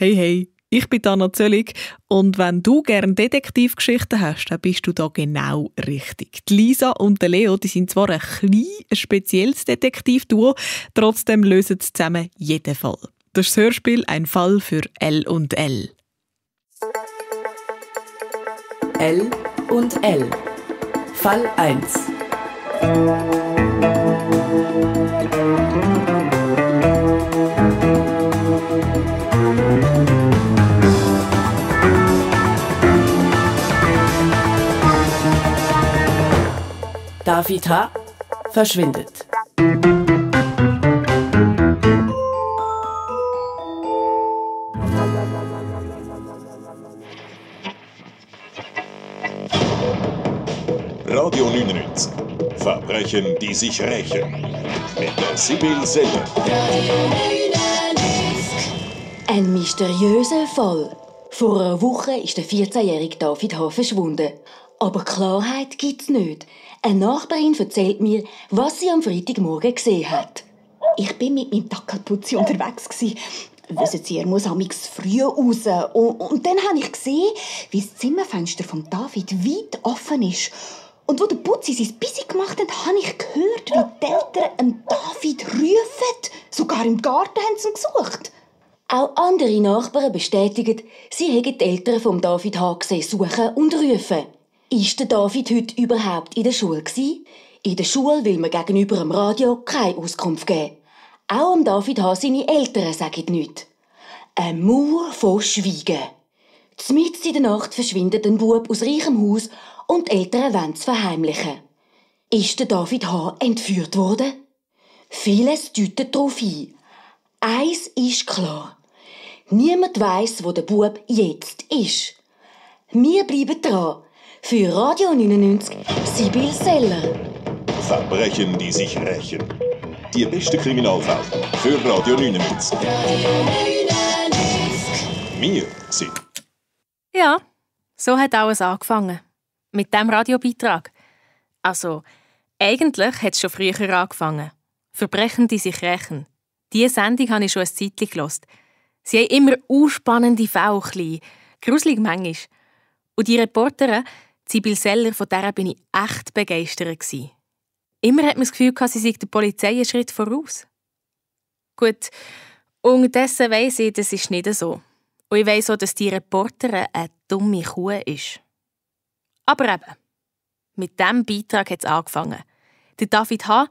Hey, hey, ich bin Anna Zöllig und wenn du gerne Detektivgeschichten hast, dann bist du da genau richtig. Die Lisa und der Leo, die sind zwar ein spezielles Detektivduo, trotzdem lösen sie zusammen jeden Fall. Das ist das Hörspiel «Ein Fall für L und L». L und L. Fall 1. David H. verschwindet. Radio 99. Verbrechen, die sich rächen. Mit der Sibyl Seller. Ein mysteriöser Fall. Vor einer Woche ist der 14-jährige David H. verschwunden. Aber Klarheit gibt's nicht. Eine Nachbarin erzählt mir, was sie am Freitagmorgen gesehen hat. Ich bin mit meinem Dackelputzi unterwegs. Wissen Sie, er muss amigs früh raus. Und dann habe ich gesehen, wie das Zimmerfenster von David weit offen ist. Und wo der Putzi sein Bissi gemacht hat, habe ich gehört, wie die Eltern einen David rufen. Sogar im Garten haben sie ihn gesucht. Auch andere Nachbarn bestätigen, sie hätten die Eltern von David H. gesehen suchen und rufen. Ist der David heute überhaupt in der Schule gewesen? In der Schule will man gegenüber dem Radio keine Auskunft geben. Auch am David H. seine Eltern sagen nichts. Eine Mauer von Schweigen. Mitten in der Nacht verschwindet ein Bub aus reichem Haus und die Eltern wollen es verheimlichen. Ist der David H. entführt worden? Vieles deutet darauf hin. Eins ist klar. Niemand weiss, wo der Bub jetzt ist. Wir bleiben dran. Für Radio 99, Sibyl Seller. Verbrechen, die sich rächen. Die beste Kriminalfälle für Radio 99. Wir sind. Ja, so hat alles angefangen. Mit diesem Radiobeitrag. Also, eigentlich hat es schon früher angefangen. Verbrechen, die sich rächen. Diese Sendung habe ich schon ein Zeitchen gehört. Sie haben immer spannende Fälle, gruselig manchmal. Und die Reporterin, Sibyl Seller, von der bin ich echt begeistert. Immer hat man das Gefühl, sie sei der Polizei einen Schritt voraus. Gut, unterdessen weiss ich, das ist nicht so. Und ich weiss auch, dass die Reporterin eine dumme Kuh ist. Aber eben, mit diesem Beitrag hat es angefangen. Der David H.,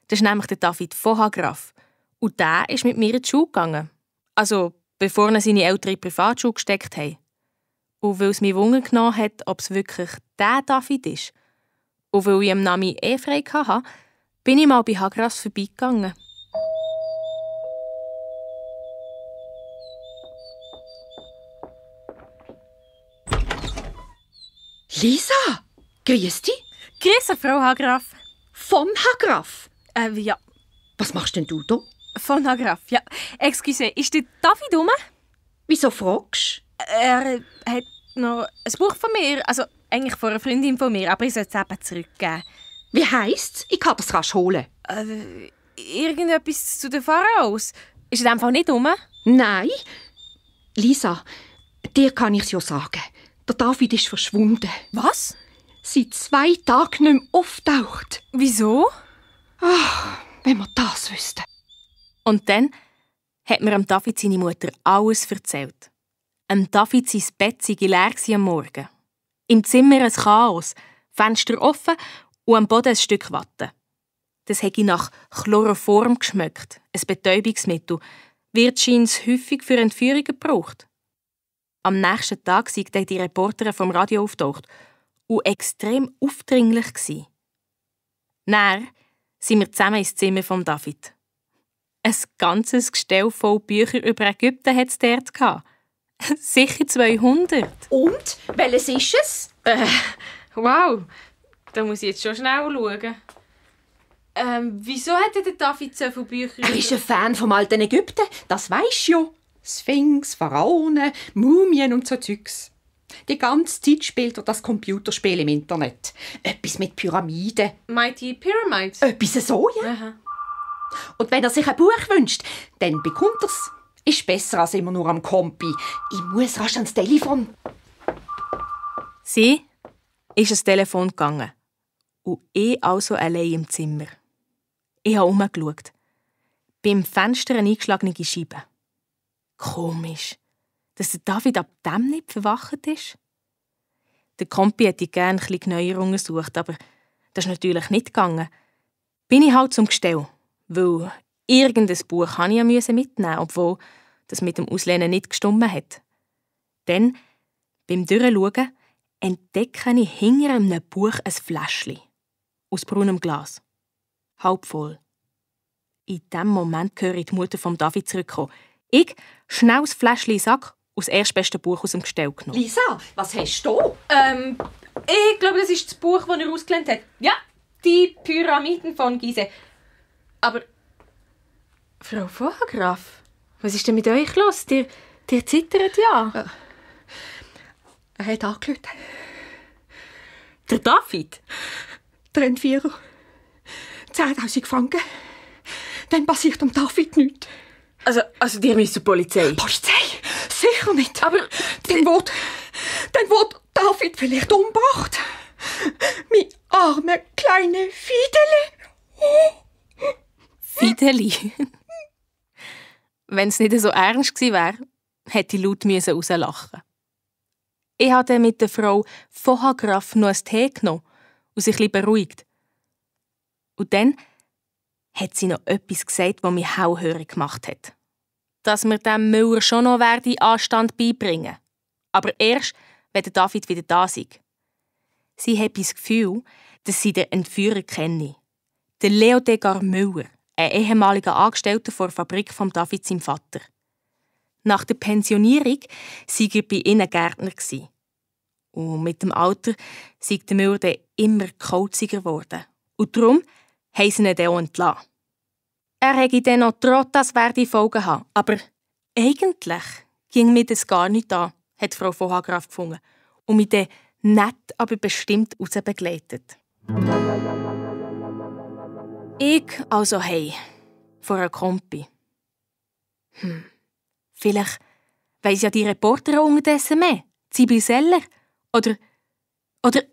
das ist nämlich der David von H. Graf. Und der ist mit mir in die Schule gegangen. Also, bevor er seine Eltern in die Privatschule gesteckt haben. Und weil es mich Wunder genommen hat, ob es wirklich der David ist. Und weil ich am Namen frei hatte, bin ich mal bei Hagras vorbeigegangen. Lisa, grüß dich. Grüß, Frau Hagraf. Von Hagraf? Ja. Was machst denn du da? Von Hagraf, ja. Excuse, ist der David rum? Wieso fragst du? Er hat noch ein Buch von mir, also eigentlich von einer Freundin von mir, aber ich soll es eben zurückgeben. Wie heisst's? Ich kann das rasch holen. Irgendetwas zu den Pharaos. Ist er in dem Fall nicht rum? Nein. Lisa, dir kann ich's ja sagen. Der David ist verschwunden. Was? Seit 2 Tagen nicht mehr auftaucht. Wieso? Ach, wenn wir das wüssten. Und dann hat mir David seine Mutter alles erzählt. David sein Bett sei leer am Morgen. Im Zimmer ein Chaos, Fenster offen und am Boden ein Stück Watte. Das hätte nach Chloroform geschmeckt, ein Betäubungsmittel, wird scheins häufig für Entführungen gebraucht. Am nächsten Tag sei die Reporterin vom Radio auftaucht und extrem aufdringlich gsi. Dann sind wir zusammen ins Zimmer von David. Ein ganzes Gestell voll Bücher über Ägypten hat es dort gehabt. Sicher 200. Und? Welches ist es? Wow, da muss ich jetzt schon schnell schauen. Wieso hat der David so viele Bücher? Er ist ein Fan vom alten Ägypten, das weisst du ja. Sphinx, Pharaonen, Mumien und so Zeugs. Die ganze Zeit spielt er das Computerspiel im Internet. Etwas mit Pyramiden. Mighty Pyramids? Etwas so, ja. Aha. Und wenn er sich ein Buch wünscht, dann bekommt er es. Ist besser als immer nur am Kompi. Ich muss rasch ans Telefon. Sie ist ans Telefon gegangen. Und ich also allein im Zimmer. Ich habe herumgeschaut. Beim Fenster eine eingeschlagene Scheibe. Komisch, dass der David ab dem nicht verwacht ist. Der Kompi hätte gerne ein bisschen neuer untersucht, aber das ist natürlich nicht gegangen. Bin ich halt zum Gestell, weil irgendein Buch musste ich mitnehmen, obwohl das mit dem Auslehnen nicht gestimmt hat. Dann, beim Durchschauen, entdecke ich hinter einem Buch ein Fläschchen aus braunem Glas. Halb voll. In diesem Moment höre ich die Mutter von David zurückkommen. Ich schnell das Fläschchen in den Sack und das erstbeste Buch aus dem Gestell genommen. Lisa, was hast du? Ich glaube, das ist das Buch, das er ausgelernt hat. Ja, die Pyramiden von Gizeh. Aber, Frau Vogelgraf, was ist denn mit euch los? Ihr zittert ja. Er hat angerufen. Der David? Der Entführer. 10'000 Franken. Dann passiert dem David nichts. Also ihr müsst zur Polizei. Polizei? Sicher nicht. Aber dann wird David vielleicht umgebracht. Mein arme kleine Fideli. Fideli? Wenn es nicht so ernst gewesen wäre, hätte ich laut rauslachen. Ich habe mit der Frau Vogelgraf noch einen Tee genommen und sich ein bisschen beruhigt. Und dann hat sie noch etwas gesagt, das mich hellhörig gemacht hat. Dass wir dem Müller schon noch Anstand beibringen. Aber erst, wenn der David wieder da sei. Sie hat das Gefühl, dass sie den Entführer kenne. Der Leo Degar Müller, ein ehemaliger Angestellter der Fabrik von David, seinem Vater. Nach der Pensionierung war er bei ihnen Gärtner. Und mit dem Alter sei der Müller dann immer kauziger geworden. Und darum haben sie ihn dann auch entlassen. Er hätte dann noch Trottas Folgen haben. Aber eigentlich ging mir das gar nicht an, hat Frau von Hagraf gefunden. Und mich dann nett, aber bestimmt rausbegleitet. Ich also hey, vor einem Kompi. Vielleicht weiss ja die Reporterin unterdessen mehr. Sibyl Seller. Oder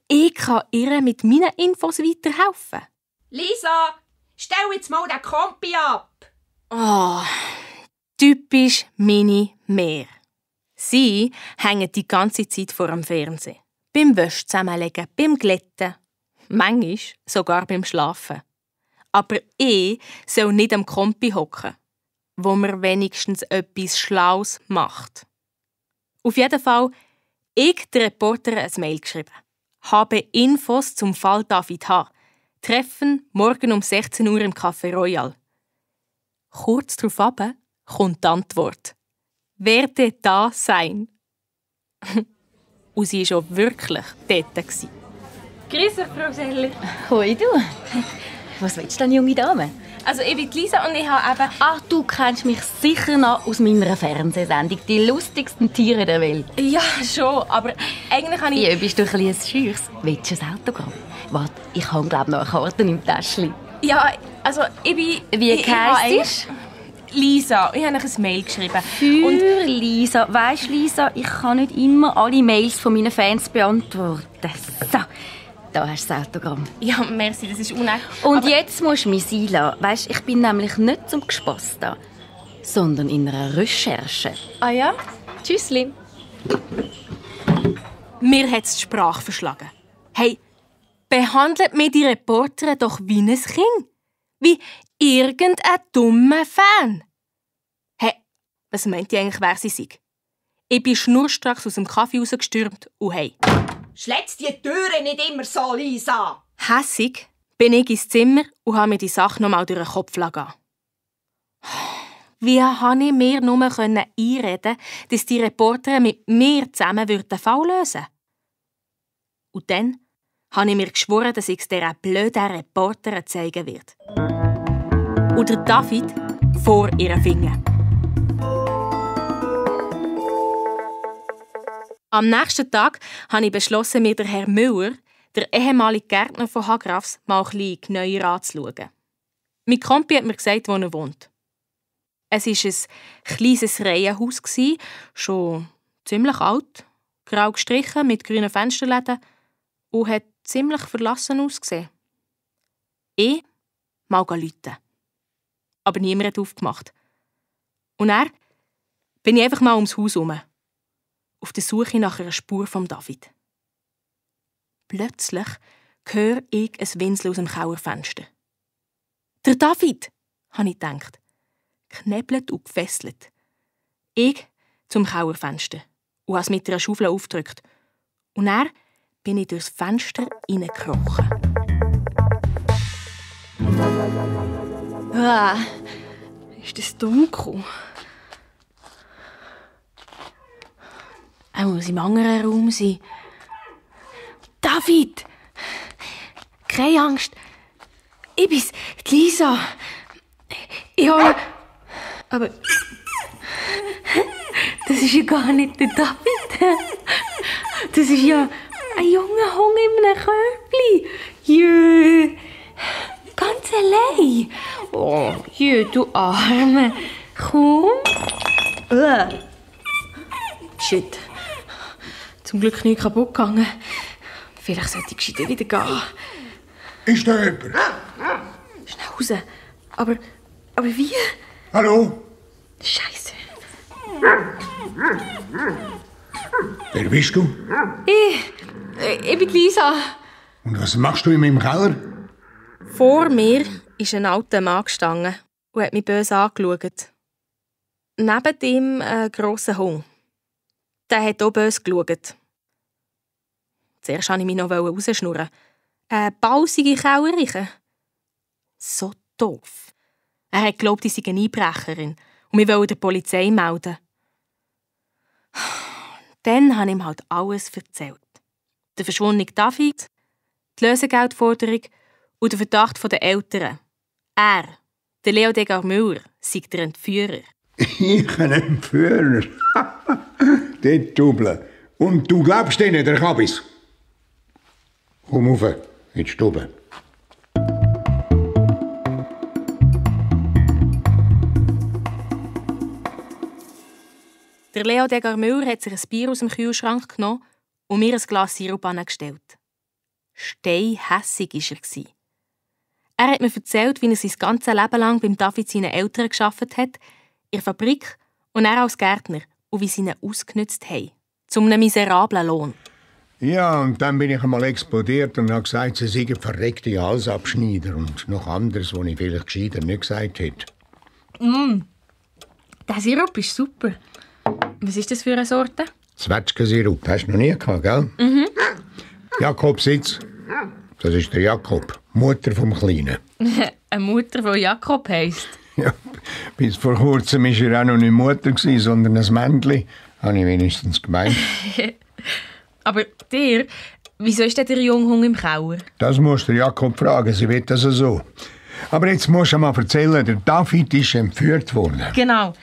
ich kann ihr mit meinen Infos weiterhelfen. Lisa, stell jetzt mal den Kompi ab. Oh, typisch meine Mehr. Sie hängen die ganze Zeit vor dem Fernsehen. Beim Wäsche zusammenlegen, beim Glätten. Manchmal sogar beim Schlafen. Aber ich soll nicht am Kompi hocken, wo mir wenigstens etwas Schlaues macht. Auf jeden Fall, ich der Reporterin ein Mail geschrieben. Habe Infos zum Fall David H. Treffen morgen um 16 Uhr im Café Royal. Kurz darauf kommt die Antwort. Werde da sein. Und sie war auch wirklich dort. Grüß euch, Frau Seller. Hoi du. Was willst du denn, junge Dame? Also ich bin Lisa und ich habe eben... Ach, du kennst mich sicher noch aus meiner Fernsehsendung «Die lustigsten Tiere der Welt». Ja, schon, aber eigentlich habe ich... Ja, bist du ein bisschen Scheuchs? Willst du ein Autogramm? Warte, ich habe glaube noch eine Karte im Täschchen. Ja, also ich bin... Wie heisst du? Lisa. Ich habe ein Mail geschrieben. Für Lisa. Weisst Lisa, ich kann nicht immer alle Mails von meinen Fans beantworten. So. Da hast du das Autogramm. Ja, merci, das ist unnötig. Und aber jetzt musst du mich sein lassen. Weisst, ich bin nämlich nicht zum Gespass da, sondern in einer Recherche. Ah ja? Tschüssli. Mir hat es die Sprache verschlagen. Hey, behandelt mir die Reporterin doch wie ein Kind. Wie irgendein dummer Fan. Hey, was meint ihr eigentlich, wer sie sei? Ich bin schnurstracks aus dem Kaffee rausgestürmt und hey. Schlitz die Türe nicht immer so, Lisa! Hässig bin ich ins Zimmer und habe mir die Sache noch mal durch den Kopf lassen. Wie konnte ich mir nur einreden, dass die Reporterin mit mir zusammen den Fall lösen würde? Und dann habe ich mir geschworen, dass ich es dieser blöden Reporterin zeigen werde. Und der David vor ihren Fingern. Am nächsten Tag habe ich beschlossen, mir den Herrn Müller, der ehemalige Gärtner von Hagrafs, mal ein bisschen genauer anzuschauen. Mein Kompi hat mir gesagt, wo er wohnt. Es war ein kleines Reihenhaus, schon ziemlich alt, grau gestrichen, mit grünen Fensterläden und hat ziemlich verlassen ausgesehen. Ich mal läuten. Aber niemand hat aufgemacht. Und dann bin ich einfach mal ums Haus herum, auf der Suche nach einer Spur von David. Plötzlich höre ich ein Winseln aus dem Kauerfenster. «Der David!» habe ich gedacht. Knebelt und gefesselt. Ich zum Kauerfenster und habe es mit einer Schaufel aufgedrückt. Und dann bin ich durchs Fenster hineingekrochen. Ist das dunkel? Er muss im anderen Raum sein. «David! Keine Angst! Ich bin's, die Lisa! Ich hole...» Aber... Das ist ja gar nicht der David. Das ist ja ein junger Hund in einem Körbchen. Jö! Ganz allein. Oh, jö, du Arme. Komm. Shit. Zum Glück nicht kaputt gegangen. Vielleicht sollte ich gescheiter wieder gehen. Ist da jemand? Schnell raus. Aber wie? Hallo? Scheisse. Wer bist du? Ich bin Lisa. Und was machst du in meinem Keller? Vor mir ist ein alter Mann gestanden und hat mich böse angeschaut. Neben ihm ein grosser Hund. Der hat auch böse geschaut. Zuerst wollte ich mich noch rausschnurren. Eine bausige Kaueriche. So doof. Er hat geglaubt, ich sei eine Einbrecherin und wir wollen der Polizei melden. Dann habe ich ihm halt alles erzählt. Der verschwundene David, die Lösegeldforderung und der Verdacht der Eltern. Er, der Leo Degar Müller, sei der Entführer. Ich ein Entführer? Der Double. Und du glaubst denen, der Kabis? Komm rauf, in die Stube. Der Leo Degar Müller hat sich ein Bier aus dem Kühlschrank genommen und mir ein Glas Sirup angestellt. Steinhässig war er. Er hat mir erzählt, wie er sein ganzes Leben lang beim David seinen Eltern gearbeitet hat, in der Fabrik und er als Gärtner, und wie sie ihn ausgenutzt haben. Zu einem miserablen Lohn. Ja, und dann bin ich einmal explodiert und habe gesagt, sie seien verreckte Halsabschneider und noch anderes, was ich vielleicht gescheiter nicht gesagt hätte. Der Sirup ist super. Was ist das für eine Sorte? Zwetschgensirup, hast du noch nie gehabt, gell? Mhm. Jakob Sitz. Das ist der Jakob, Mutter vom Kleinen. Eine Mutter, die Jakob heisst? Ja, bis vor kurzem war er auch noch nicht Mutter, sondern ein Männchen. Habe ich wenigstens gemeint. Aber dir, wieso ist denn der junge Hund im Keller? Das musst du Jakob fragen, sie will das so. Aber jetzt musst du mal erzählen, der David ist entführt worden. Genau.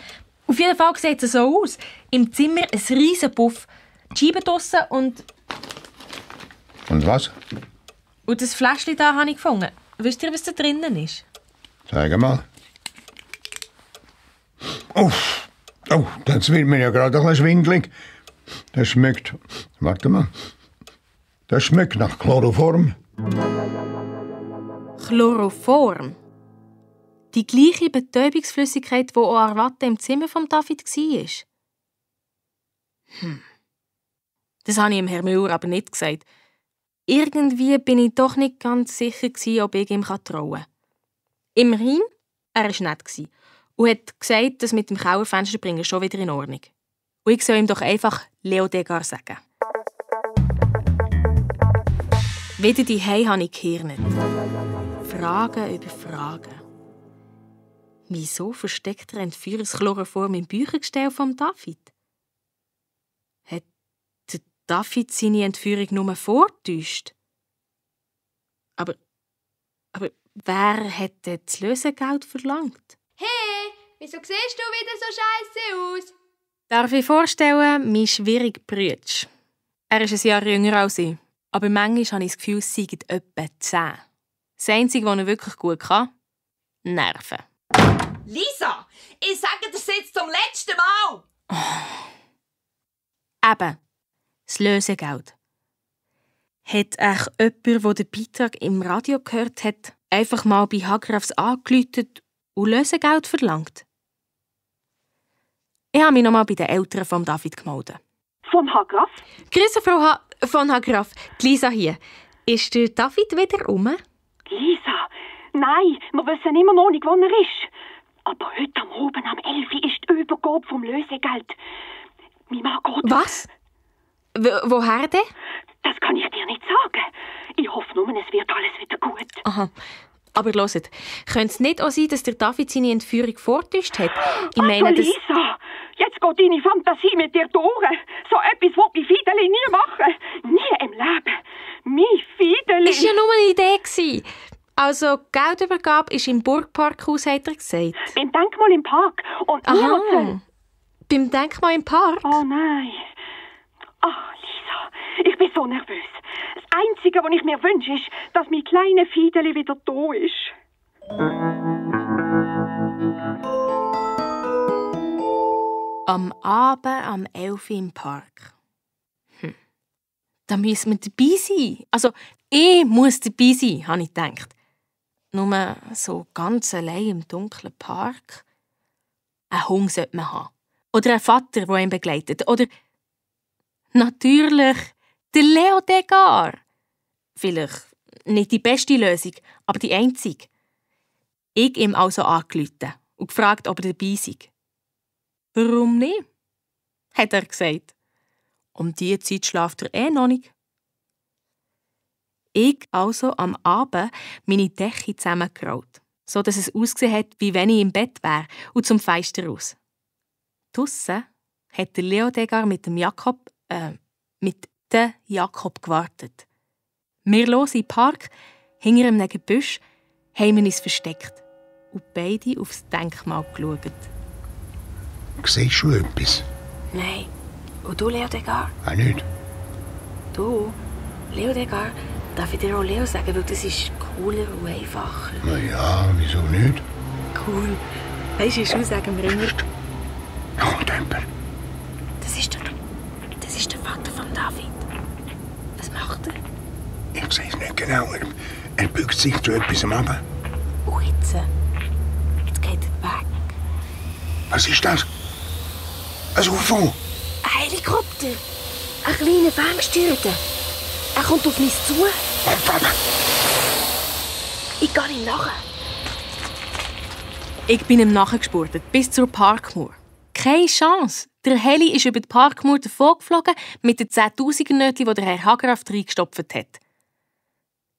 Auf jeden Fall sieht es so aus. Im Zimmer ein riesen Puff, die Scheiben draussen und... Und was? Und das Fläschchen da habe ich gefunden. Wisst ihr, was da drinnen ist? Zeig mal. Oh, das wird mir ja gerade ein bisschen schwindelig. Das schmeckt... Warte mal. Das schmeckt nach Chloroform. Chloroform? Die gleiche Betäubungsflüssigkeit, die auch Arwatte im Zimmer von David war. Das habe ich dem Herrn Müller aber nicht gesagt. Irgendwie bin ich doch nicht ganz sicher, ob ich ihm trauen kann. Immerhin, er war nett und hat gesagt, dass mit dem Kauerfensterbringen schon wieder in Ordnung. Und ich soll ihm doch einfach Leo Degar sagen. Wieder die Hause habe ich gehirnet. Fragen über Fragen. Wieso versteckt der Entführer das Chloroform im Büchergestell von David? Hat der David seine Entführung nur vorgetäuscht? Aber wer hat das Lösegeld verlangt? Hey, wieso siehst du wieder so scheisse aus? Darf ich vorstellen, mein schwieriger Brütsch. Er ist ein Jahr jünger als ich, aber manchmal habe ich das Gefühl, es seien etwa 10. Das Einzige, was er wirklich gut kann, Nerven. Lisa, ich sage das jetzt zum letzten Mal. Eben, das Lösegeld. Hat euch jemand, der den Beitrag im Radio gehört hat, einfach mal bei Hagrafs angerufen und Lösegeld verlangt? Ich habe mich noch mal bei den Eltern von David gemeldet. Vom Hagraf? Grüße, Frau von Hagraf. Lisa hier. Ist der David wieder rum? Lisa? Nein, wir wissen immer noch nicht, wo er ist. Aber heute am Abend am 11 Uhr ist die Übergabe vom Lösegeld. Mein Mann geht... Was? Woher denn? Das kann ich dir nicht sagen. Ich hoffe nur, es wird alles wieder gut. Aha. Aber hört, könnte es nicht auch sein, dass der David seine Entführung vorgetäuscht hat? Ich meine, Lisa, jetzt geht deine Fantasie mit dir durch. So etwas will mein Fiedeli nie machen. Nie im Leben. Mein Fiedeli... Das war ja nur eine Idee. Also, Geldübergabe ist im Burgparkhaus, hat er gesagt. Beim Denkmal im Park. Und aha, beim Denkmal im Park? Oh nein. Ach, Lisa, ich bin so nervös. Das Einzige, was ich mir wünsche, ist, dass mein kleiner Fiedeli wieder da ist. Am Abend am 11 Uhr im Park. Da müssen wir dabei sein. Also, ich muss dabei sein, habe ich gedacht. Nur so ganz allein im dunklen Park. Einen Hund sollte man haben. Oder einen Vater, der ihn begleitet. Oder natürlich der Leo Degar. Vielleicht nicht die beste Lösung, aber die einzige. Ich ihm also angerufen und gefragt, ob er dabei sei. «Warum nicht?» hat er gesagt. Um diese Zeit schlaft er noch nicht. Ich also am Abend meine Decke zusammengerollt, so dass es ausgesehen hat, wie wenn ich im Bett wäre, und zum Fenster raus. Draussen hat der Leo Degar mit dem Jakob gewartet. Wir los im Park, hinter einem Gebüsch, haben wir uns versteckt und beide aufs Denkmal geschaut. Siehst du etwas? Nein. Und du, Leo Degar? Auch nicht. Du, Leo Degar, darf ich dir auch Leo sagen, weil das ist cooler und einfacher. Na ja, wieso nicht? Cool. Weisst du, schon sagen wir immer... Hundemper. Das ist der Vater von David. Was macht er? Ich sehe es nicht genau. Er bückt sich zu etwas ab. Und jetzt geht er weg. Was ist das? Ein UFO? Ein Helikopter. Ein kleiner ferngesteuerter. Er kommt auf mich zu. Ich gehe ihm nachher. Ich bin ihm nachgespurtet, bis zur Parkmauer. Keine Chance. Der Heli ist über die Parkmauer davongeflogen mit den 10'000er-Nötchen, die der Herr Hagraf reingestopft hat.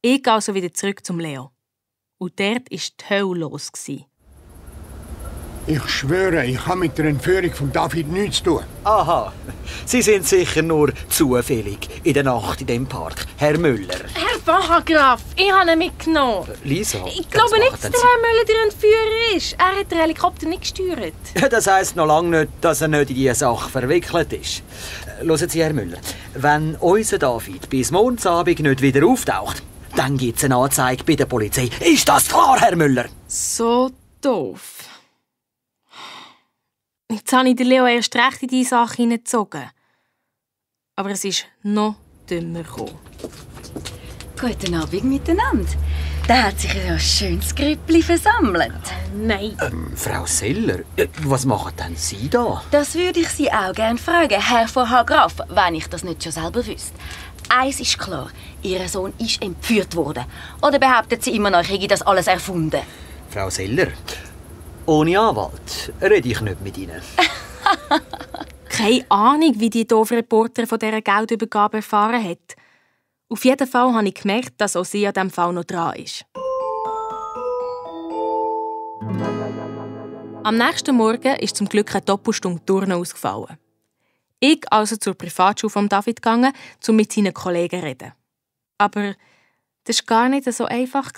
Ich gehe also wieder zurück zum Leo. Und dort war die Hölle los. Ich schwöre, ich habe mit der Entführung von David nichts zu tun. Aha, Sie sind sicher nur zufällig in der Nacht in dem Park, Herr Müller. Herr von Hagraf, ich habe ihn mitgenommen. Lisa, ich glaube nicht, dass der Herr Müller der Entführer ist. Er hat den Helikopter nicht gesteuert. Das heisst noch lange nicht, dass er nicht in diese Sache verwickelt ist. Hören Sie, Herr Müller, wenn unser David bis Mondsabend nicht wieder auftaucht, dann gibt es eine Anzeige bei der Polizei. Ist das klar, Herr Müller? So doof. Jetzt habe ich den Leo erst recht in diese Sache hineingezogen. Aber es ist noch dümmer gekommen. Guten Abend miteinander. Da hat sich ein schönes Grüppli versammelt. Nein. Frau Seller, was machen denn Sie da? Das würde ich Sie auch gerne fragen, Herr von Hagraf, wenn ich das nicht schon selber wüsste. Eins ist klar, Ihr Sohn ist entführt worden. Oder behauptet Sie immer noch, ich hätte das alles erfunden? Frau Seller, ohne Anwalt rede ich nicht mit Ihnen. Keine Ahnung, wie die doofe Reporter von dieser Geldübergabe erfahren hat. Auf jeden Fall habe ich gemerkt, dass auch sie an diesem Fall noch dran ist. Am nächsten Morgen ist zum Glück eine Doppelstunde Turnen ausgefallen. Ich also zur Privatschule von David gegangen, um mit seinen Kollegen zu reden. Aber das war gar nicht so einfach.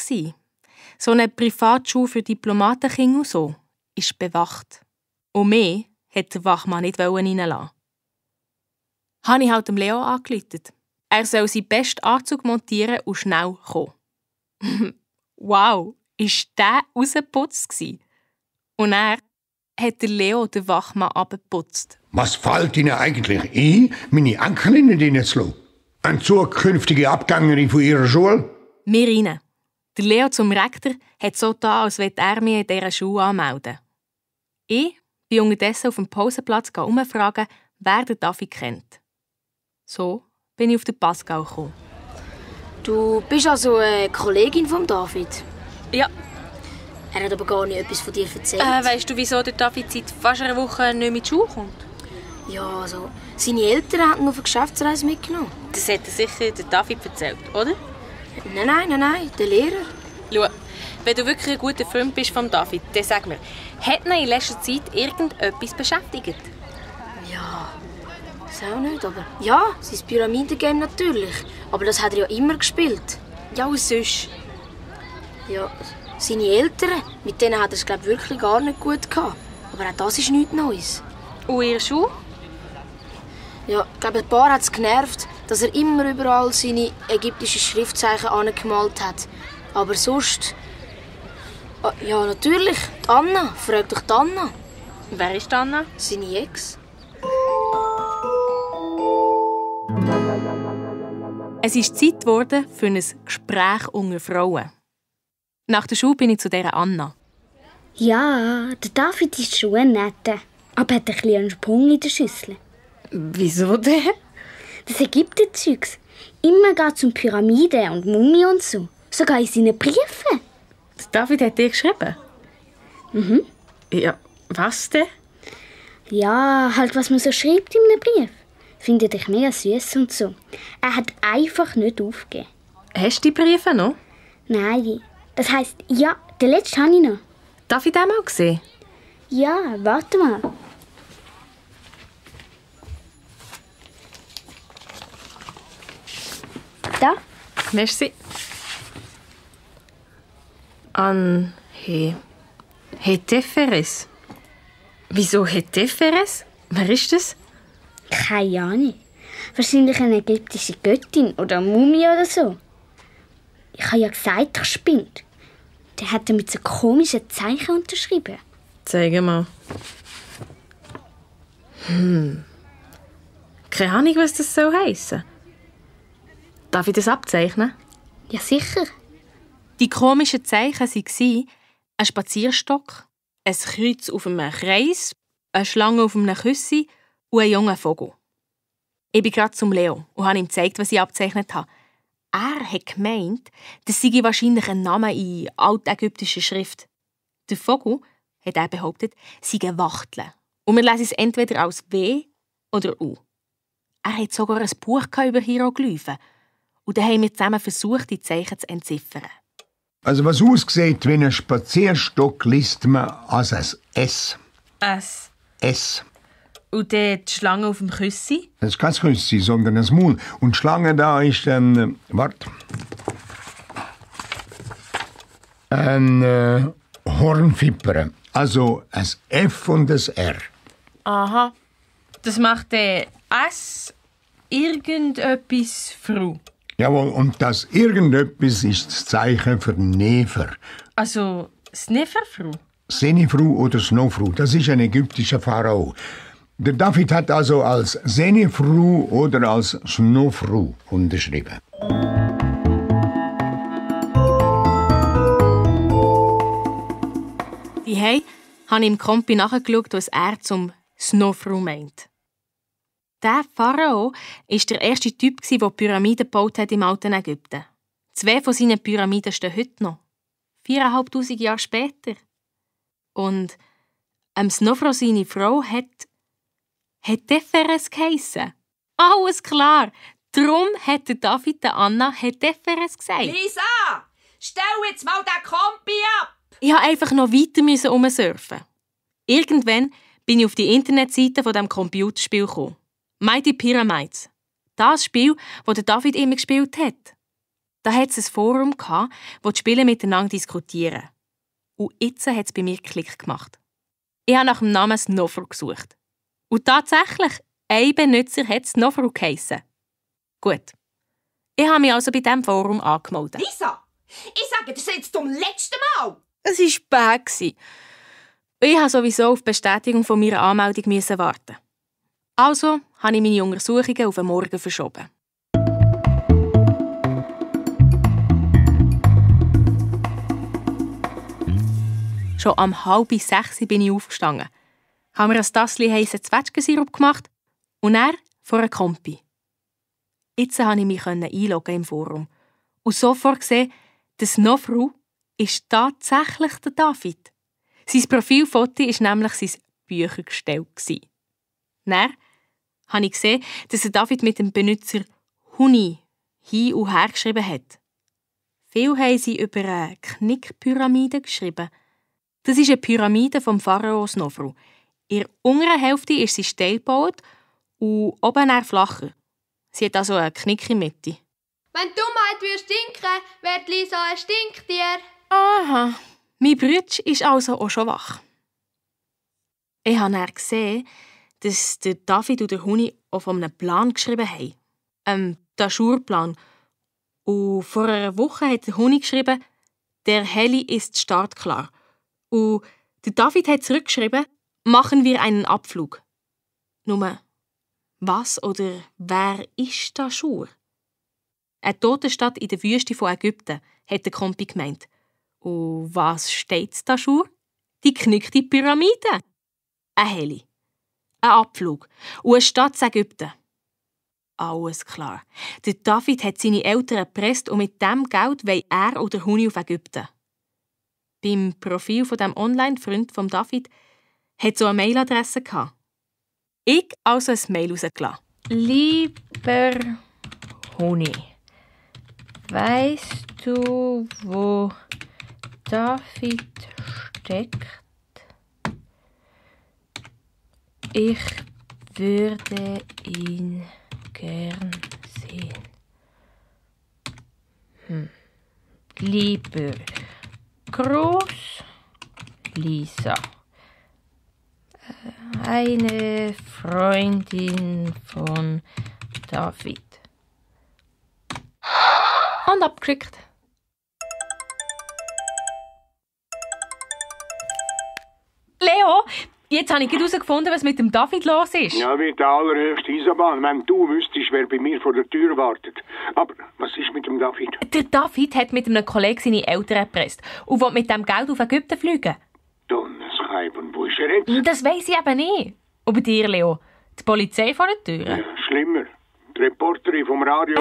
So eine Privatschule für Diplomatenkinder und so ist bewacht. Und mehr wollte der Wachmann nicht reinlassen. Habe ich halt dem Leo angerufen. Er soll seinen besten Anzug montieren und schnell kommen. Wow, war der rausgeputzt? Und er hat der Leo den Wachmann abgeputzt. Was fällt Ihnen eigentlich ein, meine Enkelin reinzulassen? Eine zukünftige Abgängerin von Ihrer Schule? Wir rein. Der Leo zum Rektor hat so getan, als würde er mich in dieser Schule anmelden. Ich bin unterdessen auf dem Pausenplatz umfragen, wer den David kennt. So bin ich auf den Pascal gekommen. Du bist also eine Kollegin von David? Ja. Er hat aber gar nicht etwas von dir erzählt. Weißt du, wieso der David seit fast einer Woche nicht mehr in die Schule kommt? Ja, also, seine Eltern haben ihn auf eine Geschäftsreise mitgenommen. Das hat er sicher der David erzählt, oder? Nein, der Lehrer. Schau, wenn du wirklich ein guter Freund bist von David, dann sag mir, hat ihn in letzter Zeit irgendetwas beschäftigt? Ja, das auch nicht, aber... Ja, sein Pyramidengame natürlich. Aber das hat er ja immer gespielt. Ja, und sonst? Ja, seine Eltern, mit denen hat er es, glaube ich, wirklich gar nicht gut gehabt. Aber auch das ist nichts Neues. Und ihre Schule? Ja, ich glaube, ein paar hat es genervt, dass er immer überall seine ägyptischen Schriftzeichen angemalt hat. Aber sonst... Ja, natürlich. Die Anna. Frag doch die Anna. Wer ist die Anna? Seine Ex. Es ist Zeit geworden für ein Gespräch unter Frauen. Nach der Schule bin ich zu dieser Anna. Ja, der David ist schon ein Netter, aber hat ein bisschen einen Sprung in der Schüssel. Wieso denn? Das Ägypten-Zeugs. Immer geht es um Pyramiden und Mumien und so. Sogar in seinen Briefen. Der David hat dir geschrieben? Mhm. Ja, was denn? Ja, halt was man so schreibt in einem Brief. Findet ich mega süß und so. Er hat einfach nicht aufgegeben. Hast du die Briefe noch? Nein. Das heisst, ja, den letzten habe ich noch. Darf ich den mal sehen? Ja, warte mal. Da. Merci. An Heteferes. Wieso Heteferes? Wer ist das? Keine Ahnung. Wahrscheinlich eine ägyptische Göttin oder eine Mumie oder so. Ich habe ja gesagt, er spinnt. Der hat mit so komischen Zeichen unterschrieben. Zeig mal. Keine Ahnung, was das soll heissen. Darf ich das abzeichnen? Ja, sicher. Die komischen Zeichen waren ein Spazierstock, ein Kreuz auf einem Kreis, eine Schlange auf einem Küssi und ein junger Vogel. Ich bin gerade zum Leo und habe ihm gezeigt, was ich abgezeichnet habe. Er hat gemeint, das sei wahrscheinlich ein Name in altägyptischer Schrift. Der Vogel, hat er behauptet, sei eine Wachtel. Und wir lesen es entweder als W oder U. Er hat sogar ein Buch über Hieroglyphen. Und dann haben wir zusammen versucht, die Zeichen zu entziffern. Also was aussieht wie ein Spazierstock, liest man als ein S. S. S. Und dann die Schlange auf dem Küssi? Das ist kein Küssi, sondern ein Maul. Und die Schlange da ist warte. Ein Hornfipper. Also ein F und ein R. Aha. Das macht der S irgendetwas Frau. Jawohl, und das irgendetwas ist das Zeichen für Nefer. Also Snifferfrau? Senefru oder Snofru, das ist ein ägyptischer Pharao. Der David hat also als Senefru oder als Snofru unterschrieben. Die habe ich im Kompi nachgeschaut, was er zum Snofru meint. Der Pharao war der erste Typ, der Pyramiden gebaut hat im alten Ägypten. 2 von seinen Pyramiden stehen heute noch. 4'500 Jahre später. Und Snofru, seine Frau, hat Heteferes geheissen. Alles klar. Darum hat David der Anna Heteferes gesagt. Lisa, stell jetzt mal den Kompi ab! Ich musste einfach noch weiter umsurfen. Irgendwann bin ich auf die Internetseite von dem Computerspiel gekommen. Mighty Pyramids. Das Spiel, das David immer gespielt hat. Da hat es ein Forum, wo die Spieler miteinander diskutieren. Und jetzt hat es bei mir Klick gemacht. Ich habe nach dem Namen Snofru gesucht. Und tatsächlich, ein Benutzer hat Snofru geheissen. Gut. Ich habe mich also bei diesem Forum angemeldet. Lisa, ich sage das jetzt zum letzten Mal. Es war spät. Ich musste sowieso auf die Bestätigung von meiner Anmeldung warten. Also habe ich meine Untersuchungen auf den Morgen verschoben. Schon um 5:30 bin ich aufgestanden, habe mir ein Tassel heissen Zwetschgensirup gemacht und dann vor einer Kompi. Jetzt konnte ich mich einloggen im Forum und sofort gesehen, dass Snofru ist tatsächlich der David. Sein Profilfoto war nämlich sein Büchergestell. Dann habe ich gesehen, dass der David mit dem Benutzer Huni hin und her geschrieben hat. Viele haben sie über eine Knickpyramide geschrieben. Das ist eine Pyramide vom Pharao Snofru. In der unteren Hälfte ist sie steil gebaut und oben eher flacher. Sie hat also einen Knick in der Mitte. Wenn die Dummheit stinken wird Lisa ein Stinktier. Aha, mein Brütsch ist also auch schon wach. Ich habe dann gesehen, dass der David und der Huni auch von einem Plan geschrieben haben. Der Schurplan. Und vor einer Woche hat der Huni geschrieben, der Heli ist startklar. Und der David hat zurückgeschrieben, machen wir einen Abflug. Nur, was oder wer ist da Schur? Eine Totenstadt in der Wüste von Ägypten, hat der Kompi gemeint. Und was steht da Schur? Die geknickte Pyramide. Ein Heli, ein Abflug und eine Stadt in Ägypten. Alles klar. Der David hat seine Eltern erpresst und mit dem Geld will er oder Huni auf Ägypten. Beim Profil von dem Online-Freund von David hat so eine Mailadresse gehabt. Ich also ein Mail rausgelassen. Lieber Huni, weißt du, wo David steckt? Ich würde ihn gern sehen. Lieber Gruß, Lisa. Eine Freundin von David. Und abgeschickt. Leo, jetzt habe ich herausgefunden, was mit dem David los ist. Ja, wie der allerhöchste Eisenbahn, wenn du wüsstest, wer bei mir vor der Tür wartet. Aber was ist mit dem David? Der David hat mit einem Kollegen seine Eltern erpresst und will mit dem Geld auf Ägypten fliegen. Donnerscheiben, wo ist er jetzt? Das weiss ich eben nicht. Und bei dir, Leo? Die Polizei vor der Tür? Ja, schlimmer. Die Reporterin vom Radio.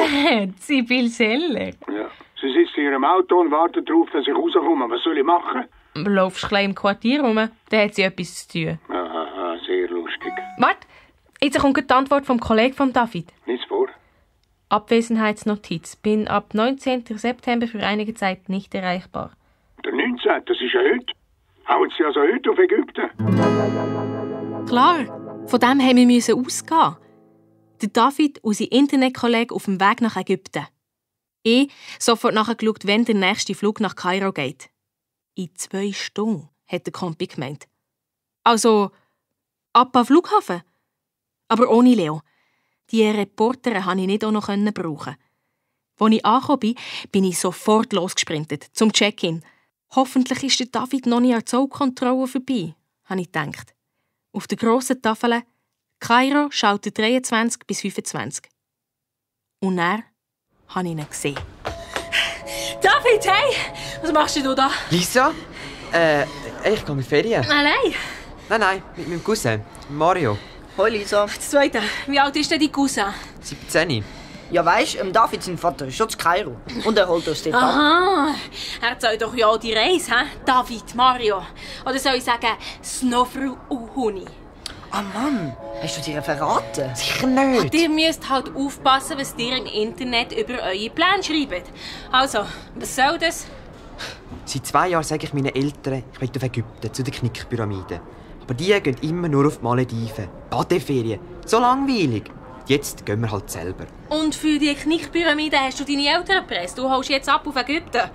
Sibyl Seller. Ja. Sie sitzt in ihrem Auto und wartet darauf, dass ich rauskomme. Was soll ich machen? Laufst du im Quartier rum, dann hat sie etwas zu tun. Aha, sehr lustig. Warte, jetzt kommt die Antwort vom Kollegen von David. Nichts vor. Abwesenheitsnotiz. Bin ab 19. September für einige Zeit nicht erreichbar. Der 19. Das ist ja heute. Hauen Sie also heute auf Ägypten? Klar, von dem haben wir ausgehen. Der David und sein Internetkollege auf dem Weg nach Ägypten. Ich sofort nachgeschaut, wenn der nächste Flug nach Kairo geht. In 2 Stunden, hat der Kompi gemeint. Also, ab am Flughafen. Aber ohne Leo. Die Reporter konnte ich nicht auch noch brauchen. Als ich angekommen bin ich sofort losgesprintet, zum Check-in. Hoffentlich ist der David noch nicht an der Zollkontrolle vorbei, habe ich gedacht. Auf der grossen Tafel Kairo schaut 23 bis 25. Und dann habe ich ihn gesehen. David, hey! Was machst du da? Lisa? Ich gehe in die Ferien. Allein? Nein, mit meinem Cousin, Mario. Hoi Lisa. Das Zweite. Wie alt ist denn dein Cousin? 17. Ja weisst, David, sein Vater, ist schon zu Kairo. Und er holt uns dort ab. Aha, er zahlt doch ja die Reise, hä? David, Mario. Oder soll ich sagen, Snofru und Huni? Ah Mann, hast du dir verraten? Sicher nicht. Und ihr müsst halt aufpassen, was ihr im Internet über eure Pläne schreibt. Also, was soll das? Seit 2 Jahren sage ich meinen Eltern, ich will auf Ägypten, zu der Knickpyramide. Aber die gehen immer nur auf die Malediven. Badeferien. So langweilig. Jetzt gehen wir halt selber. Und für die Knickpyramide hast du deine Eltern erpresst. Du holst jetzt ab auf Ägypten.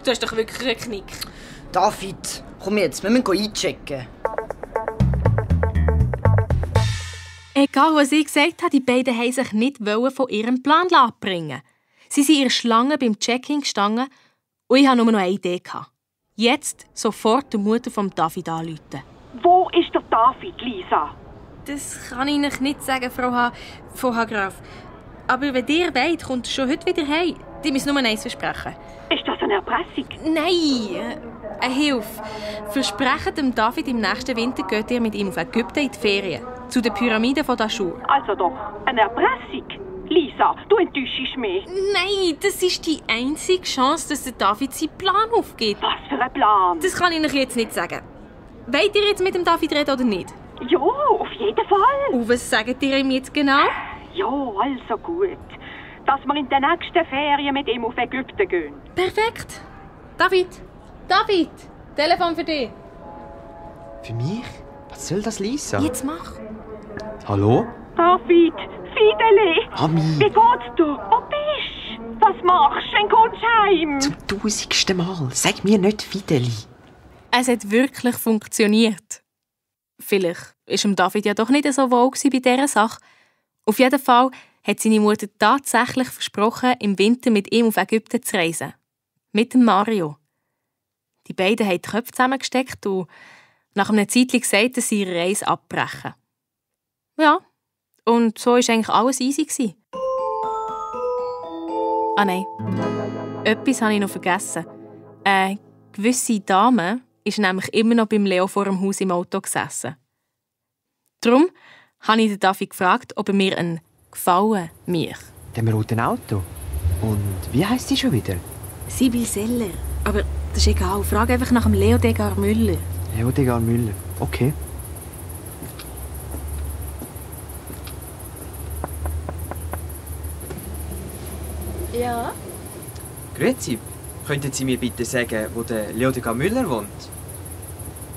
Du hast doch wirklich einen Knick. David, komm jetzt, wir müssen einchecken. Egal, was ich gesagt habe, die beiden wollten sich nicht von ihrem Plan abbringen. Sie sind in der Schlange beim Check-in gestanden und ich hatte nur noch eine Idee. Jetzt sofort die Mutter von David anrufen. Wo ist der David, Lisa? Das kann ich Ihnen nicht sagen, Frau Graf. Aber wenn ihr wollt, kommt er schon heute wieder heim. Die müssen nur eins versprechen. Ist das eine Erpressung? Nein, eine Hilfe. Versprecht dem David, im nächsten Winter geht ihr mit ihm auf Ägypten in die Ferien. Zu den Pyramiden von Dashur. Also doch, eine Erpressung? Lisa, du enttäuschst mich. Nein, das ist die einzige Chance, dass der David seinen Plan aufgibt. Was für ein Plan? Das kann ich euch jetzt nicht sagen. Wollt ihr jetzt mit dem David reden oder nicht? Ja, auf jeden Fall. Und was sagt ihr ihm jetzt genau? Ja, also gut. Dass wir in den nächsten Ferien mit ihm auf Ägypten gehen. Perfekt. David, Telefon für dich. Für mich? Was soll das, Lisa? Jetzt mach. Hallo? David, Fideli. Ami. Wie geht's dir? Wo bist du? Was machst du? Wann kommst du heim? Zum 1000. Mal. Sag mir nicht Fideli. Es hat wirklich funktioniert. Vielleicht war David ja doch nicht so wohl bei dieser Sache. Auf jeden Fall hat seine Mutter tatsächlich versprochen, im Winter mit ihm auf Ägypten zu reisen. Mit dem Mario. Die beiden haben die Köpfe zusammengesteckt und nach einer Zeit gesagt, dass sie ihre Reise abbrechen. Ja, und so war eigentlich alles easy. Ah nein, etwas habe ich noch vergessen. Eine gewisse Dame ist nämlich immer noch beim Leo vor dem Haus im Auto gesessen. Darum habe ich David gefragt, ob er mir einen Gefallen macht. Dem roten Auto? Und wie heisst sie schon wieder? Sibyl Seller. Aber das ist egal. Frag einfach nach dem Leo Degar Müller. Leo Degar Müller. Okay. Ja? Grüezi. Könnten Sie mir bitte sagen, wo der Leo Degar Müller wohnt?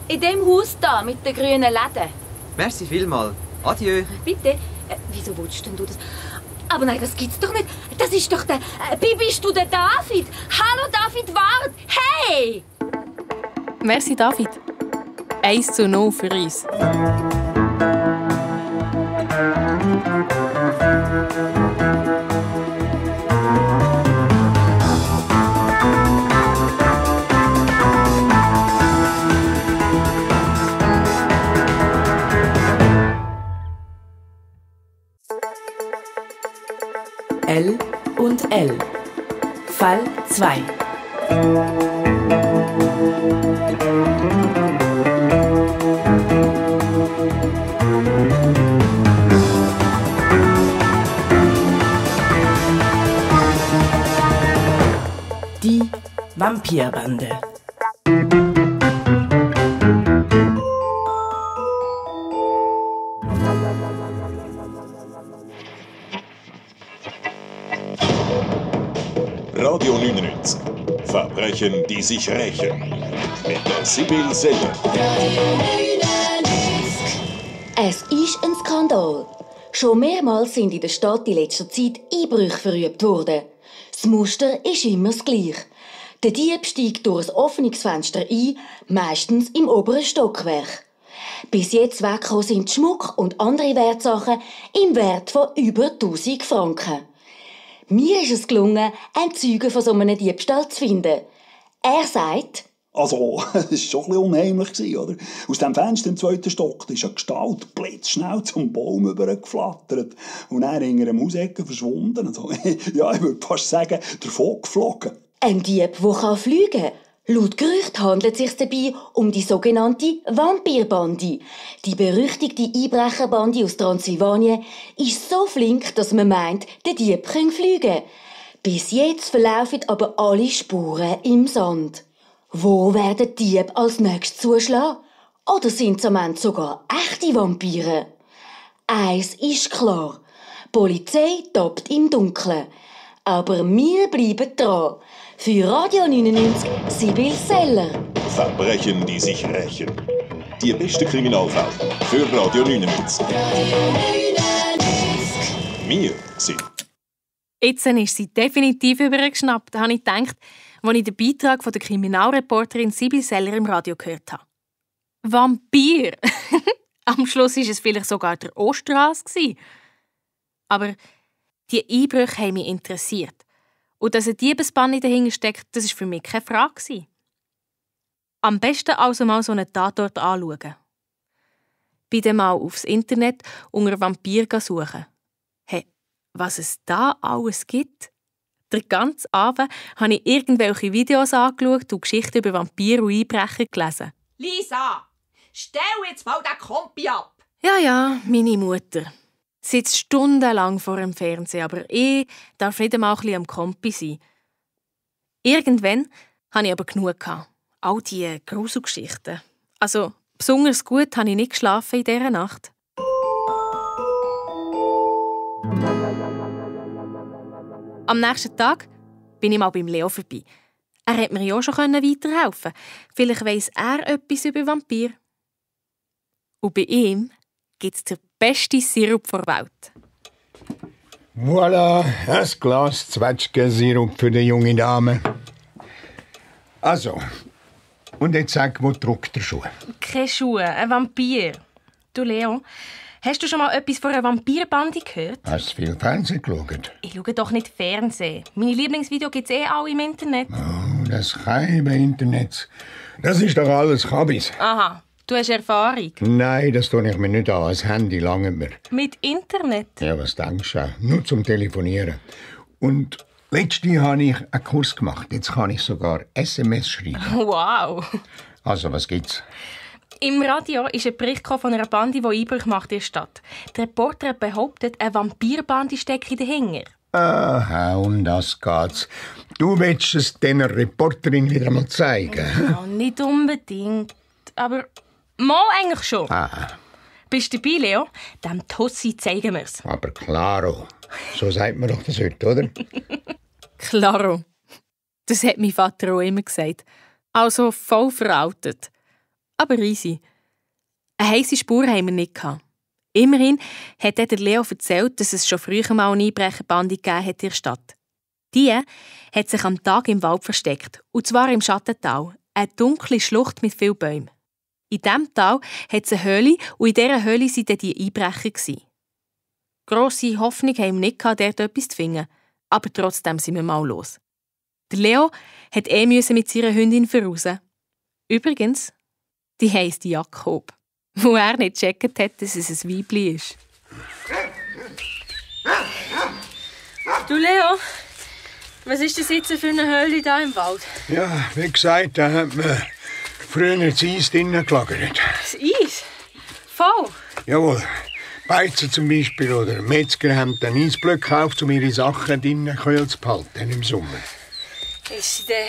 In dem Haus da mit den grünen Läden. Merci vielmals. Adieu. Bitte? Wieso willst denn du das? Aber nein, das gibt's doch nicht. Das ist doch der... bist du der David? Hallo David, wart! Hey! Merci David. 1:0 für uns. L und L. Fall 2. Die Vampirbande. Radio 99. Verbrechen, die sich rächen. Mit der Sibyl Seller. Es ist ein Skandal. Schon mehrmals sind in der Stadt in letzter Zeit Einbrüche verübt worden. Das Muster ist immer das gleiche. Der Dieb steigt durch ein offenes Fenster ein, meistens im oberen Stockwerk. Bis jetzt weggekommen sind Schmuck und andere Wertsachen im Wert von über 1000 Franken. Mir ist es gelungen, einen Zeugen von so einem Diebstahl zu finden. Er sagt... Also, es war schon ein bisschen unheimlich, oder? Aus dem Fenster im 2. Stock ist eine Gestalt blitzschnell zum Baum übergeflattert und dann hinter einem Hausecken verschwunden. Also, ja, ich würde fast sagen, davon geflogen. Ein Dieb, der fliegen kann. Laut Gerücht handelt es sich dabei um die sogenannte Vampirbande. Die berüchtigte Einbrecherbande aus Transsilvanien ist so flink, dass man meint, der Dieb könne fliegen. Bis jetzt verlaufen aber alle Spuren im Sand. Wo werden die Diebe als nächstes zuschlagen? Oder sind es am Ende sogar echte Vampire? Eins ist klar. Die Polizei tappt im Dunkeln. Aber wir bleiben dran. Für Radio 99, Sibyl Seller. Verbrechen, die sich rächen. Die beste Kriminalfälle für Radio 99. Wir sind... Jetzt ist sie definitiv übergeschnappt, habe ich gedacht, als ich den Beitrag von der Kriminalreporterin Sibyl Seller im Radio gehört habe. Vampir! Am Schluss war es vielleicht sogar der Osterhas. Aber die Einbrüche haben mich interessiert. Und dass eine Diebesbande dahinter steckt, das war für mich keine Frage. Am besten also mal so einen Tatort anschauen. Bin dann mal aufs Internet unter Vampir suchen. Hey, was es da alles gibt? Den ganzen Abend habe ich irgendwelche Videos angeschaut und Geschichten über Vampire und Einbrecher gelesen. Lisa, stell jetzt mal den Kompi ab. Ja, meine Mutter. Sitzt stundenlang vor dem Fernsehen, aber ich darf nicht einmal ein bisschen am Kompi sein. Irgendwann hatte ich aber genug. All diese Gruselgeschichten. Also, besonders gut habe ich nicht geschlafen in dieser Nacht. Am nächsten Tag bin ich mal beim Leo vorbei. Er hätte mir ja auch schon weiterhelfen können. Vielleicht weiss er etwas über Vampir. Und bei ihm gibt es den besten Sirup der Welt. Voilà, ein Glas Zwetschgensirup für die junge Dame. Also, und jetzt sag, wo drückt der Schuh? Keine Schuhe, ein Vampir. Du, Leo, hast du schon mal etwas von einer Vampirbande gehört? Hast du viel Fernsehen geschaut? Ich schaue doch nicht Fernsehen. Meine Lieblingsvideos gibt es alle im Internet. Oh, das Scheibe Internet. Das ist doch alles Kabis. Aha, du hast Erfahrung. Nein, das tue ich mir nicht an. Das Handy lange mir. Mit Internet? Ja, was denkst du? Nur zum Telefonieren. Und letztes Jahr habe ich einen Kurs gemacht. Jetzt kann ich sogar SMS schreiben. Wow. Also, was gibt's? Im Radio ist ein Bericht von einer Bande, die Einbruch macht in der Stadt. Der Reporter behauptet, eine Vampirbande stecke dahinter. Aha, um das geht's. Du willst es dieser Reporterin wieder mal zeigen? Ja, nicht unbedingt. Aber mal eigentlich schon. Ah. Bist du dabei, Leo? Dem Tossi zeigen wir's. Aber klaro. So sagt man doch das heute, oder? Klaro. Das hat mein Vater auch immer gesagt. Also voll veraltet. Aber easy. Eine heisse Spur haben wir nicht gehabt. Immerhin hat der Leo erzählt, dass es schon früher mal eine Einbrecherbande gegeben hat in der Stadt. Die hat sich am Tag im Wald versteckt, und zwar im Schattental, eine dunkle Schlucht mit vielen Bäumen. In diesem Tal hat es eine Höhle, und in dieser Höhle waren dann die Einbrecher. Grosse Hoffnung haben wir nicht gehabt, dort etwas zu finden, aber trotzdem sind wir mal los. Der Leo musste mit seiner Hündin voraus. Übrigens, die heisst Jakob, wo er nicht gecheckt hat, dass es ein Weibli ist. Du, Leo, was ist das jetzt für eine Höhle da im Wald? Ja, wie gesagt, da hat man früher das Eis drinnen gelagert. Das Eis? Voll? Jawohl. Beizen zum Beispiel oder Metzger haben dann Eisblöcke gekauft, um ihre Sachen drinnen kühl zu behalten im Sommer. Ist sie denn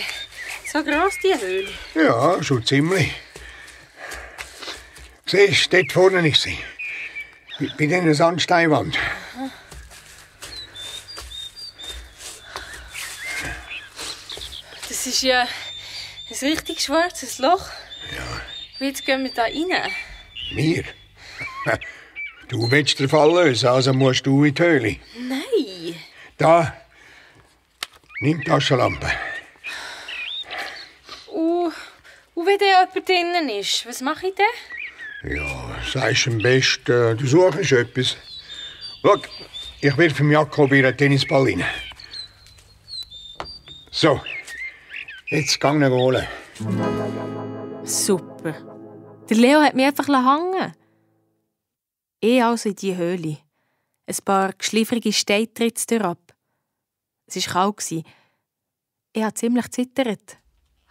so gross, die Höhle? Ja, schon ziemlich. Siehst du, dort vorne ist sie. Bei dieser Sandsteinwand. Das ist ja ein richtig schwarzes Loch. Ja. Wie jetzt gehen wir da rein? Wir? Du willst den Fall lösen, also musst du in die Höhle. Nein. Da, nimm die Taschenlampe. Wenn da jemand drinnen ist, was mache ich denn? Ja, sagst am besten, du suchst etwas. Schau, ich wirf dem Jakob ihren Tennisball rein. So, jetzt geh ihn holen. Super. Der Leo hat mich einfach hängen. Ich also in die Höhle. Ein paar geschliffrige Steine tritt ab. Es war kalt. Ich habe ziemlich gezittert.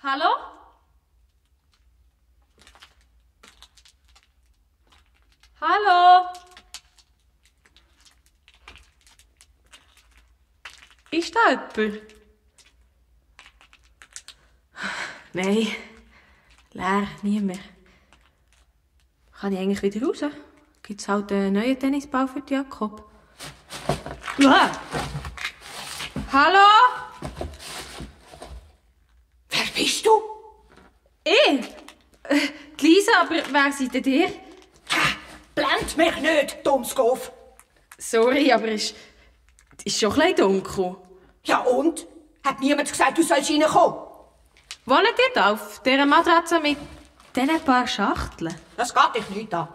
Hallo? Hallo? Ist da jemand? Nein. Leer, niemand. Kann ich eigentlich wieder raus? Gibt es halt einen neuen Tennisball für Jakob? Ah. Hallo? Wer bist du? Ich? Lisa, aber wer seid ihr? Blend mich nicht, Dummskopf. Sorry, aber es ist schon ein bisschen dunkel. Ja und? Hat niemand gesagt, du sollst reinkommen? Wollt ihr da auf dieser Matratze mit diesen paar Schachteln? Das geht dich nicht an.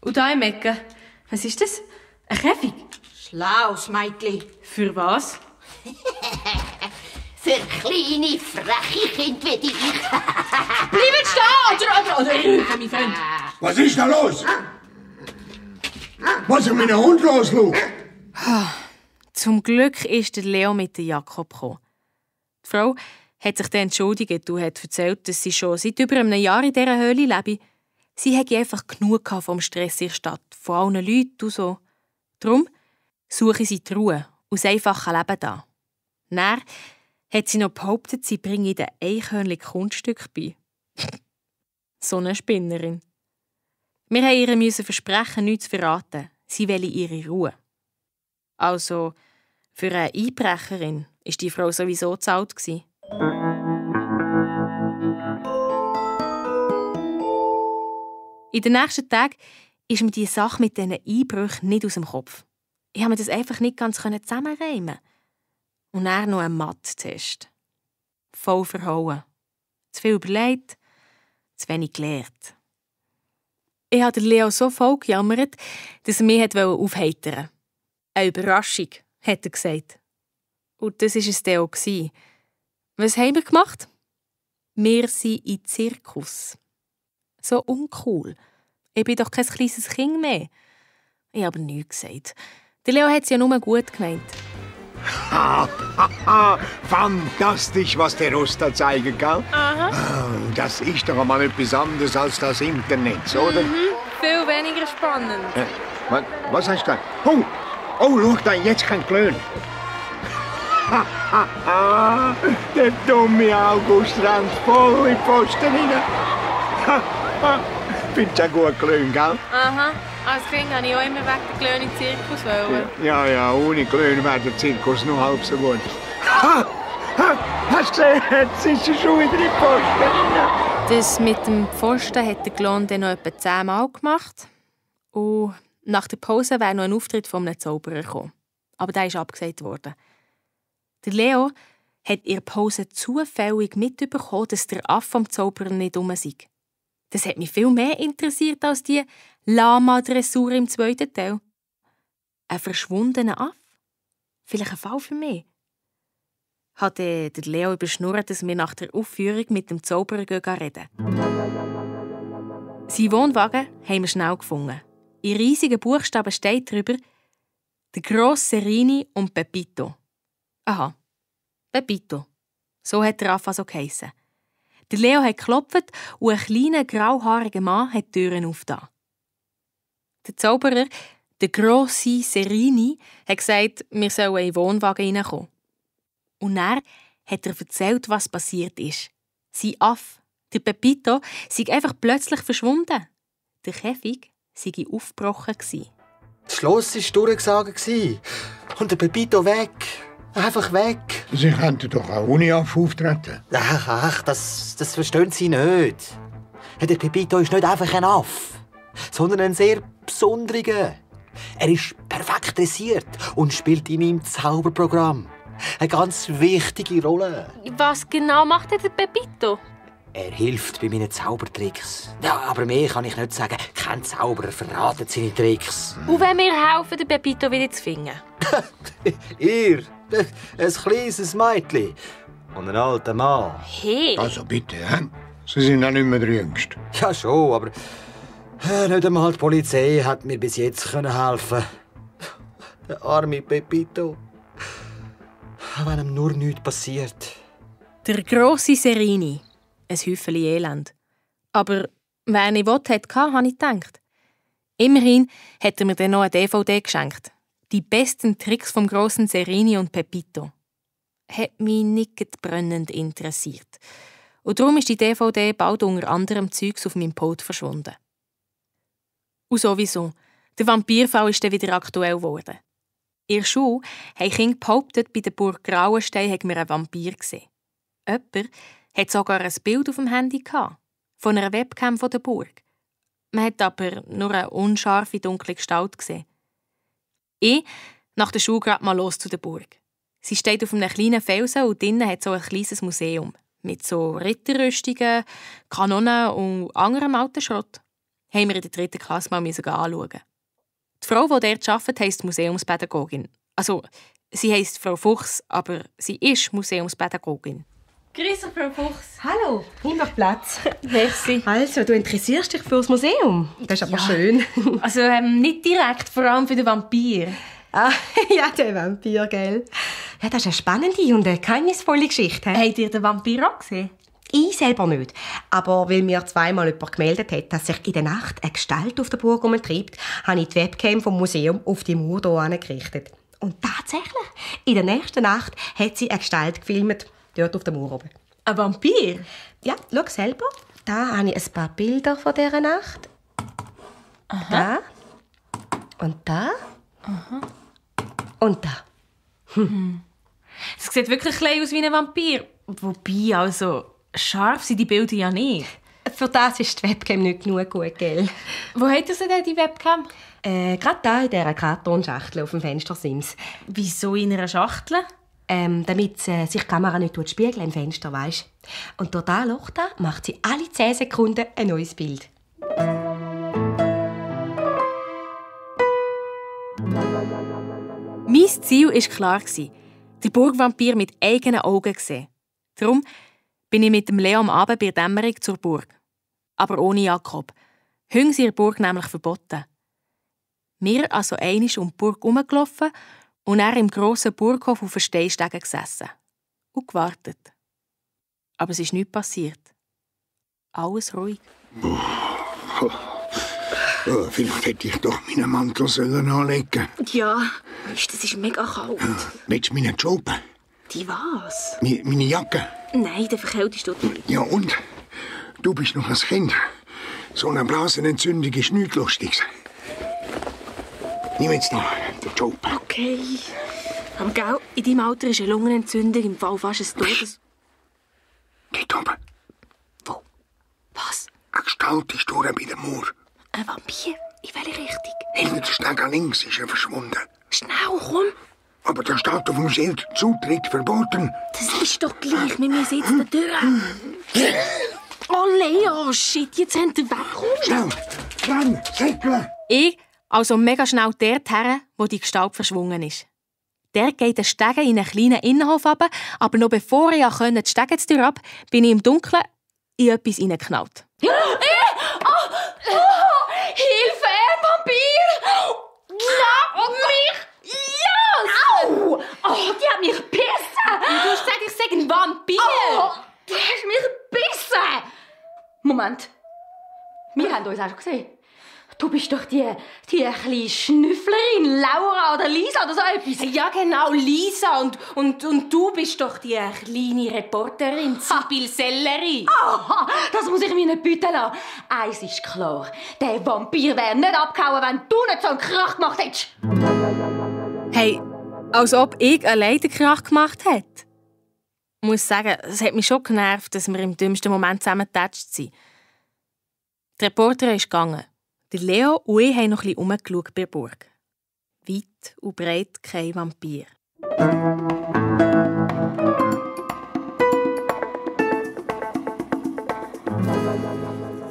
Und da im Ecken, was ist das? Ein Käfig? Schlaues Mädchen. Für was? Für kleine, freche Kinder wie dich. Bleibt stehen oder rufen, mein Freund. Was ist da los? Was ist mit dem Hund los, Lu? Zum Glück ist der Leo mit dem Jakob gekommen. Die Frau hat sich dann entschuldigt und hat erzählt, dass sie schon seit über einem Jahr in dieser Höhle lebe. Sie hätte einfach genug vom Stress in der Stadt, von allen Leuten und so. Darum suche sie die Ruhe aus einfachen Leben da. Dann hat sie noch behauptet, sie bringe den Eichhörnchen Kunststück bei. So eine Spinnerin. Wir mussten ihr versprechen, nichts zu verraten. Sie wolle ihre Ruhe. Also, für eine Einbrecherin war die Frau sowieso zu alt. In den nächsten Tagen ist mir diese Sache mit diesen Einbrüchen nicht aus dem Kopf. Ich konnte mir das einfach nicht ganz zusammenreimen. Und dann noch ein Mathe-Test. Voll verhauen. Zu viel überlegt, zu wenig gelernt. Ich habe Leo so voll gejammert, dass er mich aufheitern wollte. Eine Überraschung, hat er gesagt. Und das war es dann auch. Was haben wir gemacht? Wir sind in Zirkus. So uncool. Ich bin doch kein kleines Kind mehr. Ich habe aber nichts gesagt. Der Leo hat es ja nur gut gemeint. Fantastisch, was der Oster zeigen kann. Aha. Das ist doch einmal etwas anderes als das Internet, oder? Viel weniger spannend. Was hast du da? Oh, schau da, jetzt kein Klön. Der dumme August rennt voll in die Posten rein. Findest du gut Klön, gell? Aha. Als Kind wollte ich auch immer wegen der Klöne in den Zirkus. Ja, ohne Klön wäre der Zirkus noch halb so gut. Hast du gesehen, jetzt ist er schon wieder in die Posten. Das mit dem Pfosten hat der Klon dann noch etwa 10 Mal gemacht. Und nach der Pause wäre noch ein Auftritt von einem Zauberer gekommen. Aber der ist abgesagt worden. Der Leo hat in der Pause zufällig mitbekommen, dass der Affe vom Zauberer nicht rum sei. Das hat mich viel mehr interessiert als die Lama-Dressur im 2. Teil. Ein verschwundener Affe? Vielleicht ein Fall für mich? Hat der Leo überschnurrt, dass wir nach der Aufführung mit dem Zauberer reden. Sein Wohnwagen haben wir schnell gefunden. In riesigen Buchstaben steht darüber «Der grosse Serini und Pepito». Aha, Pepito. So hat der Affe so geheissen. Der Leo hat geklopft und ein kleiner, grauhaariger Mann hat die Türen aufgetan. Der Zauberer, der grosse Serini, hat gesagt, wir sollen in den Wohnwagen hineinkommen. Und dann hat er erzählt, was passiert ist. Sein Affe, der Pepito, sei einfach plötzlich verschwunden. Der Käfig sei aufgebrochen. Das Schloss war durchgesagen. Und der Pepito weg. Einfach weg. Sie könnten doch auch ohne Affe auftreten. Ach, das verstehen Sie nicht. Der Pepito ist nicht einfach ein Affe, sondern ein sehr besonderer. Er ist perfekt dressiert und spielt in meinem Zauberprogramm eine ganz wichtige Rolle. Was genau macht der Pepito? Er hilft bei meinen Zaubertricks. Ja, aber mehr kann ich nicht sagen. Kein Zauberer verratet seine Tricks. Und wenn wir helfen, den Pepito wieder zu finden? Ihr, ein kleines Mädchen und ein alter Mann. Hey! Also bitte, Sie sind auch nicht mehr der Jüngste. Ja schon, aber nicht einmal die Polizei hat mir bis jetzt helfen. Der arme Pepito. Wenn ihm nur nichts passiert. Der grosse Serini. Ein Häufchen Elend. Aber wer nicht wollte, habe ich gedacht. Immerhin hat er mir dann noch eine DVD geschenkt. Die besten Tricks vom grossen Serini und Pepito. Hat mich nicht brennend interessiert. Und darum ist die DVD bald unter anderem Zeugs auf meinem Pult verschwunden. Und sowieso, der Vampirfall ist dann wieder aktuell geworden. In der Schule haben Kinder behauptet, bei der Burg Grauenstein hätten wir einen Vampir gesehen. Jemand hat sogar ein Bild auf dem Handy von einer Webcam von der Burg. Man hat aber nur eine unscharfe, dunkle Gestalt gesehen. Ich nach der Schule gerade mal los zu der Burg. Sie steht auf einem kleinen Felsen und drinnen hat so ein kleines Museum mit so Ritterrüstungen, Kanonen und anderem alten Schrott. Haben wir in der 3. Klasse mal anschauen. Die Frau, die dort arbeitet, heisst Museumspädagogin. Also, sie heisst Frau Fuchs, aber sie ist Museumspädagogin. Grüß dich, Frau Fuchs. Hallo, nimm doch Platz. Merci. Also, du interessierst dich für das Museum. Das ist aber schön. Also nicht direkt, vor allem für den Vampir. Ah, ja, der Vampir, gell? Ja, das ist eine spannende und eine geheimnisvolle Geschichte. Habt ihr den Vampir auch gesehen? Ich selber nicht. Aber weil mir zweimal jemand gemeldet hat, dass sich in der Nacht eine Gestalt auf der Burg umtreibt, habe ich die Webcam vom Museum auf die Mauer hier angerichtet. Und tatsächlich, in der nächsten Nacht hat sie eine Gestalt gefilmt, dort auf der Mauer oben. Ein Vampir? Ja, schau selber. Da habe ich ein paar Bilder von dieser Nacht. Aha. Da. Und da. Aha. Und da. Es sieht wirklich ein aus wie ein Vampir. Wobei, also, scharf sind die Bilder ja nicht. Für das ist die Webcam nicht genug gut, gell? Wo hat ihr sie denn, die Webcam? Gerade da in dieser Kartonschachtel auf dem Fenstersims. Wieso in einer Schachtel? Damit sich die Kamera nicht spiegeln im Fenster, weisst. Und durch dieses Loch da macht sie alle 10 Sekunden ein neues Bild. Mein Ziel war klar, den Burgvampir mit eigenen Augen zu sehen. Darum bin ich mit dem Leo am Abend bei der Dämmerung zur Burg. Aber ohne Jakob. Hunde sind in der Burg nämlich verboten. Wir also einmal um die Burg herumgelaufen und er im grossen Burghof auf den Steinstegen gesessen. Und gewartet. Aber es ist nichts passiert. Alles ruhig. Oh, vielleicht hätte ich doch meinen Mantel anlegen sollen. Ja, weisst, es ist mega kalt. Willst du meinen Job? Die was? Meine Jacke? Nein, der verkältest du nicht. Ja und? Du bist noch ein Kind. So eine Blasenentzündung ist nichts Lustiges. Nimm jetzt noch den Job. Okay. Aber gell, in deinem Alter ist eine Lungenentzündung im Fall fast ein Todes... Dort oben. Wo? Was? Eine Gestalt ist durch bei der Mauer. Ein Vampir? In welche Richtung? Hinter der Stege links ist er verschwunden. Schnell, komm. Aber da steht auf dem Schild Zutritt verboten. Das ist doch gleich. Wir müssen jetzt da durch. Oh, Leo, shit, jetzt haben wir weggekommen. Schnell, ran, säckeln. Ich also mega schnell dorthin, wo die Gestalt verschwunden ist. Der geht den Stegen in einen kleinen Innenhof runter, aber noch bevor ich die Stegentür ab, bin ich im Dunkeln in etwas hineingeknallt. Hilfe, ein Vampir! Schnapp mich! Ja! Au! Oh, die hat mich gebissen! Du hast gesagt, ich sei ein Vampir! Oh, du hast mich gebissen! Moment. Wir haben uns auch schon gesehen. Du bist doch die kleine Schnüfflerin, Laura oder Lisa oder so etwas. Ja, genau, Lisa. Und du bist doch die kleine Reporterin, Sibyl Selleri. Aha, das muss ich mir nicht bieten lassen. Eins ist klar, der Vampir wäre nicht abgehauen, wenn du nicht so einen Krach gemacht hättest. Hey, als ob ich allein den Krach gemacht hätte. Ich muss sagen, es hat mich schon genervt, dass wir im dümmsten Moment zusammengetatscht sind. Die Reporterin ist gegangen. Der Leo und ich haben noch ein bisschen herumgeschaut bei der Burg. Weit und breit kein Vampir.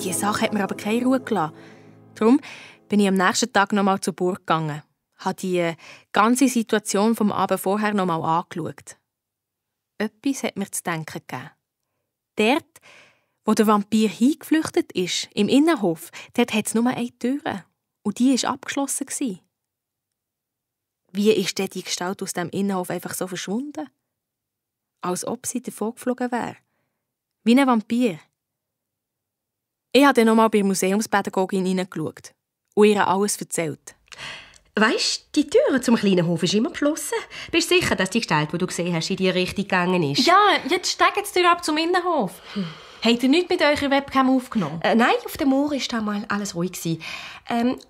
Diese Sache hat mir aber keine Ruhe gelassen. Darum bin ich am nächsten Tag noch mal zur Burg gegangen, habe die ganze Situation vom Abend vorher noch mal angeschaut. Etwas hat mir zu denken gegeben. Dort, wo der Vampir hingeflüchtet ist, im Innenhof, dort hat es nur eine Tür. Und die war abgeschlossen. Wie ist denn die Gestalt aus dem Innenhof einfach so verschwunden? Als ob sie davon geflogen wäre. Wie ein Vampir. Ich habe dann noch mal bei der Museumspädagogin hineingeschaut und ihr alles erzählt. Weisst, die Tür zum kleinen Hof ist immer geschlossen. Bist du sicher, dass die Gestalt, die du gesehen hast, in die Richtung gegangen ist? Ja, jetzt steigen die Tür ab zum Innenhof. Habt ihr nichts mit eurer Webcam aufgenommen? Nein, auf dem Moor war damals alles ruhig.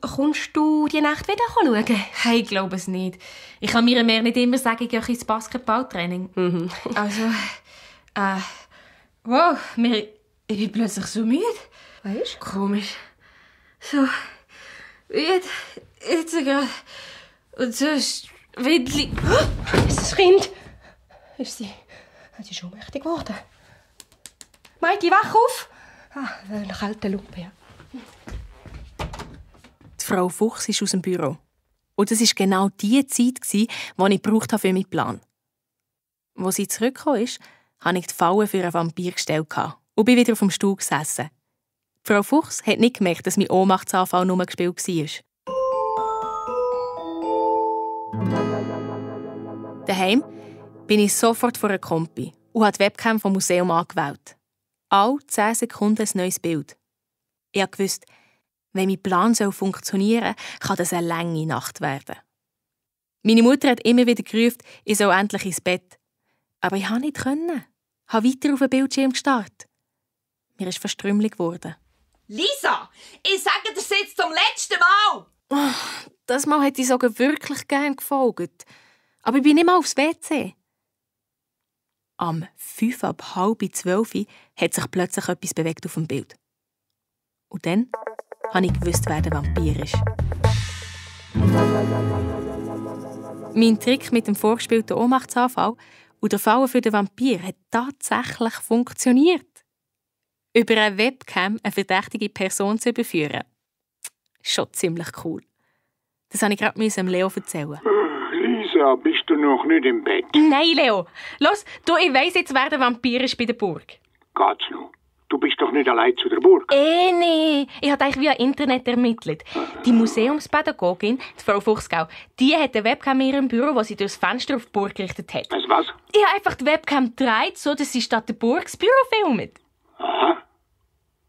Kommst du die Nacht wieder schauen? Hey, ich glaube es nicht. Ich kann mir mehr nicht immer sagen, ich gehe ins Basketballtraining. Mhm. Also, wow, ich bin plötzlich so müde. Weißt du? Komisch. So, jetzt gerade. Und sonst, Windli. Ist das Kind? Ist sie schon mächtig geworden? Maiti, wach auf! Eine kalte Lumpe, ja. Die Frau Fuchs ist aus dem Büro. Und das war genau die Zeit, die ich gebraucht habe für meinen Plan. Als sie zurückgekommen ist, habe ich die Falle für einen Vampir gestellt und bin wieder auf dem Stuhl gesessen. Frau Fuchs hat nicht gemerkt, dass mein Ohnmachtsanfall nur gespielt war. Daheim bin ich sofort vor einer Kompi und habe die Webcam vom Museum angewählt. Alle 10 Sekunden ein neues Bild. Ich wusste, wenn mein Plan funktionieren soll, kann das eine lange Nacht werden. Meine Mutter hat immer wieder gerufen, ich soll endlich ins Bett. Aber ich konnte nicht. Ich habe weiter auf den Bildschirm gestarrt. Mir ist verstrümmelig geworden. Lisa, ich sage das jetzt zum letzten Mal! Oh, das Mal hätte ich sogar wirklich gern gefolgt. Aber ich bin nicht mal aufs WC. Am 11:30 hat sich plötzlich etwas bewegt auf dem Bild. Und dann habe ich gewusst, wer der Vampir ist. Mein Trick mit dem vorgespielten Ohnmachtsanfall und der Falle für den Vampir hat tatsächlich funktioniert. Über eine Webcam eine verdächtige Person zu überführen. Schon ziemlich cool. Das musste ich gerade Leo erzählen. Lisa, bist du noch nicht im Bett? Nein, Leo. Los, ich weiss jetzt, wer der Vampir ist bei der Burg. Geht's noch? Du bist doch nicht allein zu der Burg. Nee. Ich habe eigentlich via Internet ermittelt. Die Museumspädagogin, die Frau Fuchsgau, die hat eine Webcam in ihrem Büro, die sie durchs Fenster auf die Burg gerichtet hat. Was? Ich habe einfach die Webcam gedreht, so dass sie statt der Burg das Büro filmt. Aha.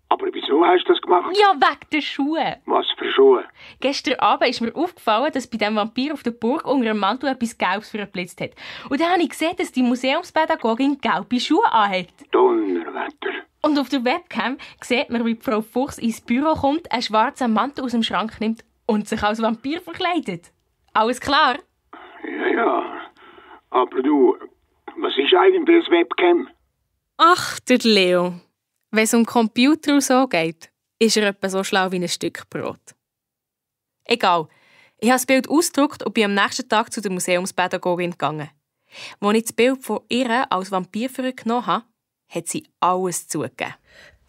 Aber wieso hast du das gemacht? Ja, wegen der Schuhe. Was für Schuhe? Gestern Abend ist mir aufgefallen, dass bei dem Vampir auf der Burg unter dem Mantel etwas Gelbes verblitzt hat. Und dann habe ich gesehen, dass die Museumspädagogin gelbe Schuhe anhat. Donnerwetter. Und auf der Webcam sieht man, wie die Frau Fuchs ins Büro kommt, einen schwarzen Mantel aus dem Schrank nimmt und sich als Vampir verkleidet. Alles klar? Ja. Aber du, was ist eigentlich das Webcam? Ach, der Leo. Wenn es um Computer und so geht, ist er etwa so schlau wie ein Stück Brot. Egal. Ich habe das Bild ausgedruckt und bin am nächsten Tag zu der Museumspädagogin gegangen. Als ich das Bild von ihr als Vampir genommen habe, hat sie alles zugegeben.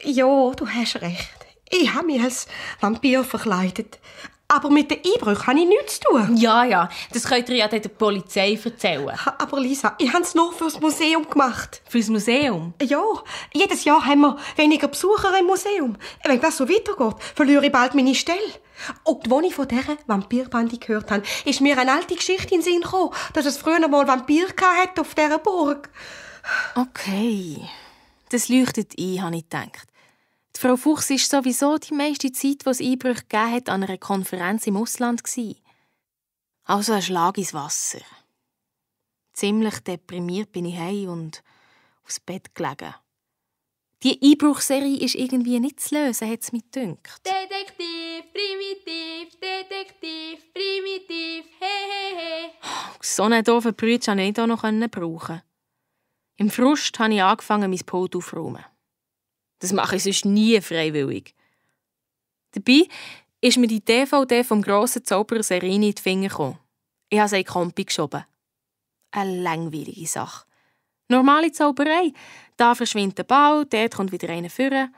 Ja, du hast recht. Ich habe mich als Vampir verkleidet. Aber mit den Einbrüchen habe ich nichts zu tun. Ja, das könnt ihr ja der Polizei erzählen. Aber Lisa, ich habe es nur fürs Museum gemacht. Fürs Museum? Ja, jedes Jahr haben wir weniger Besucher im Museum. Wenn das so weitergeht, verliere ich bald meine Stelle. Und als ich von dieser Vampirbande gehört habe, ist mir eine alte Geschichte in den Sinn gekommen, dass es früher mal Vampir hatte auf dieser Burg. Okay, das leuchtet ein, habe ich gedacht. Die Frau Fuchs war sowieso die meiste Zeit, die es Einbrüche gegeben hat, an einer Konferenz im Ausland. Also ein Schlag ins Wasser. Ziemlich deprimiert bin ich heim und aufs Bett gelegen. Die Einbruchserie ist irgendwie nicht zu lösen, hat es mir gedacht. Detektiv, primitiv, Detektiv, primitiv, he. So einen doofen Brütsch konnte ich auch noch brauchen. Im Frust habe ich angefangen, mein Pult aufzuräumen. Das mache ich sonst nie freiwillig. Dabei ist mir die DVD vom grossen Zauberer Serini in die Finger gekommen. Ich habe sie in die Kompi geschoben. Eine langweilige Sache. Normale Zauberei. Da verschwindet der Ball, dort kommt wieder einer vorne.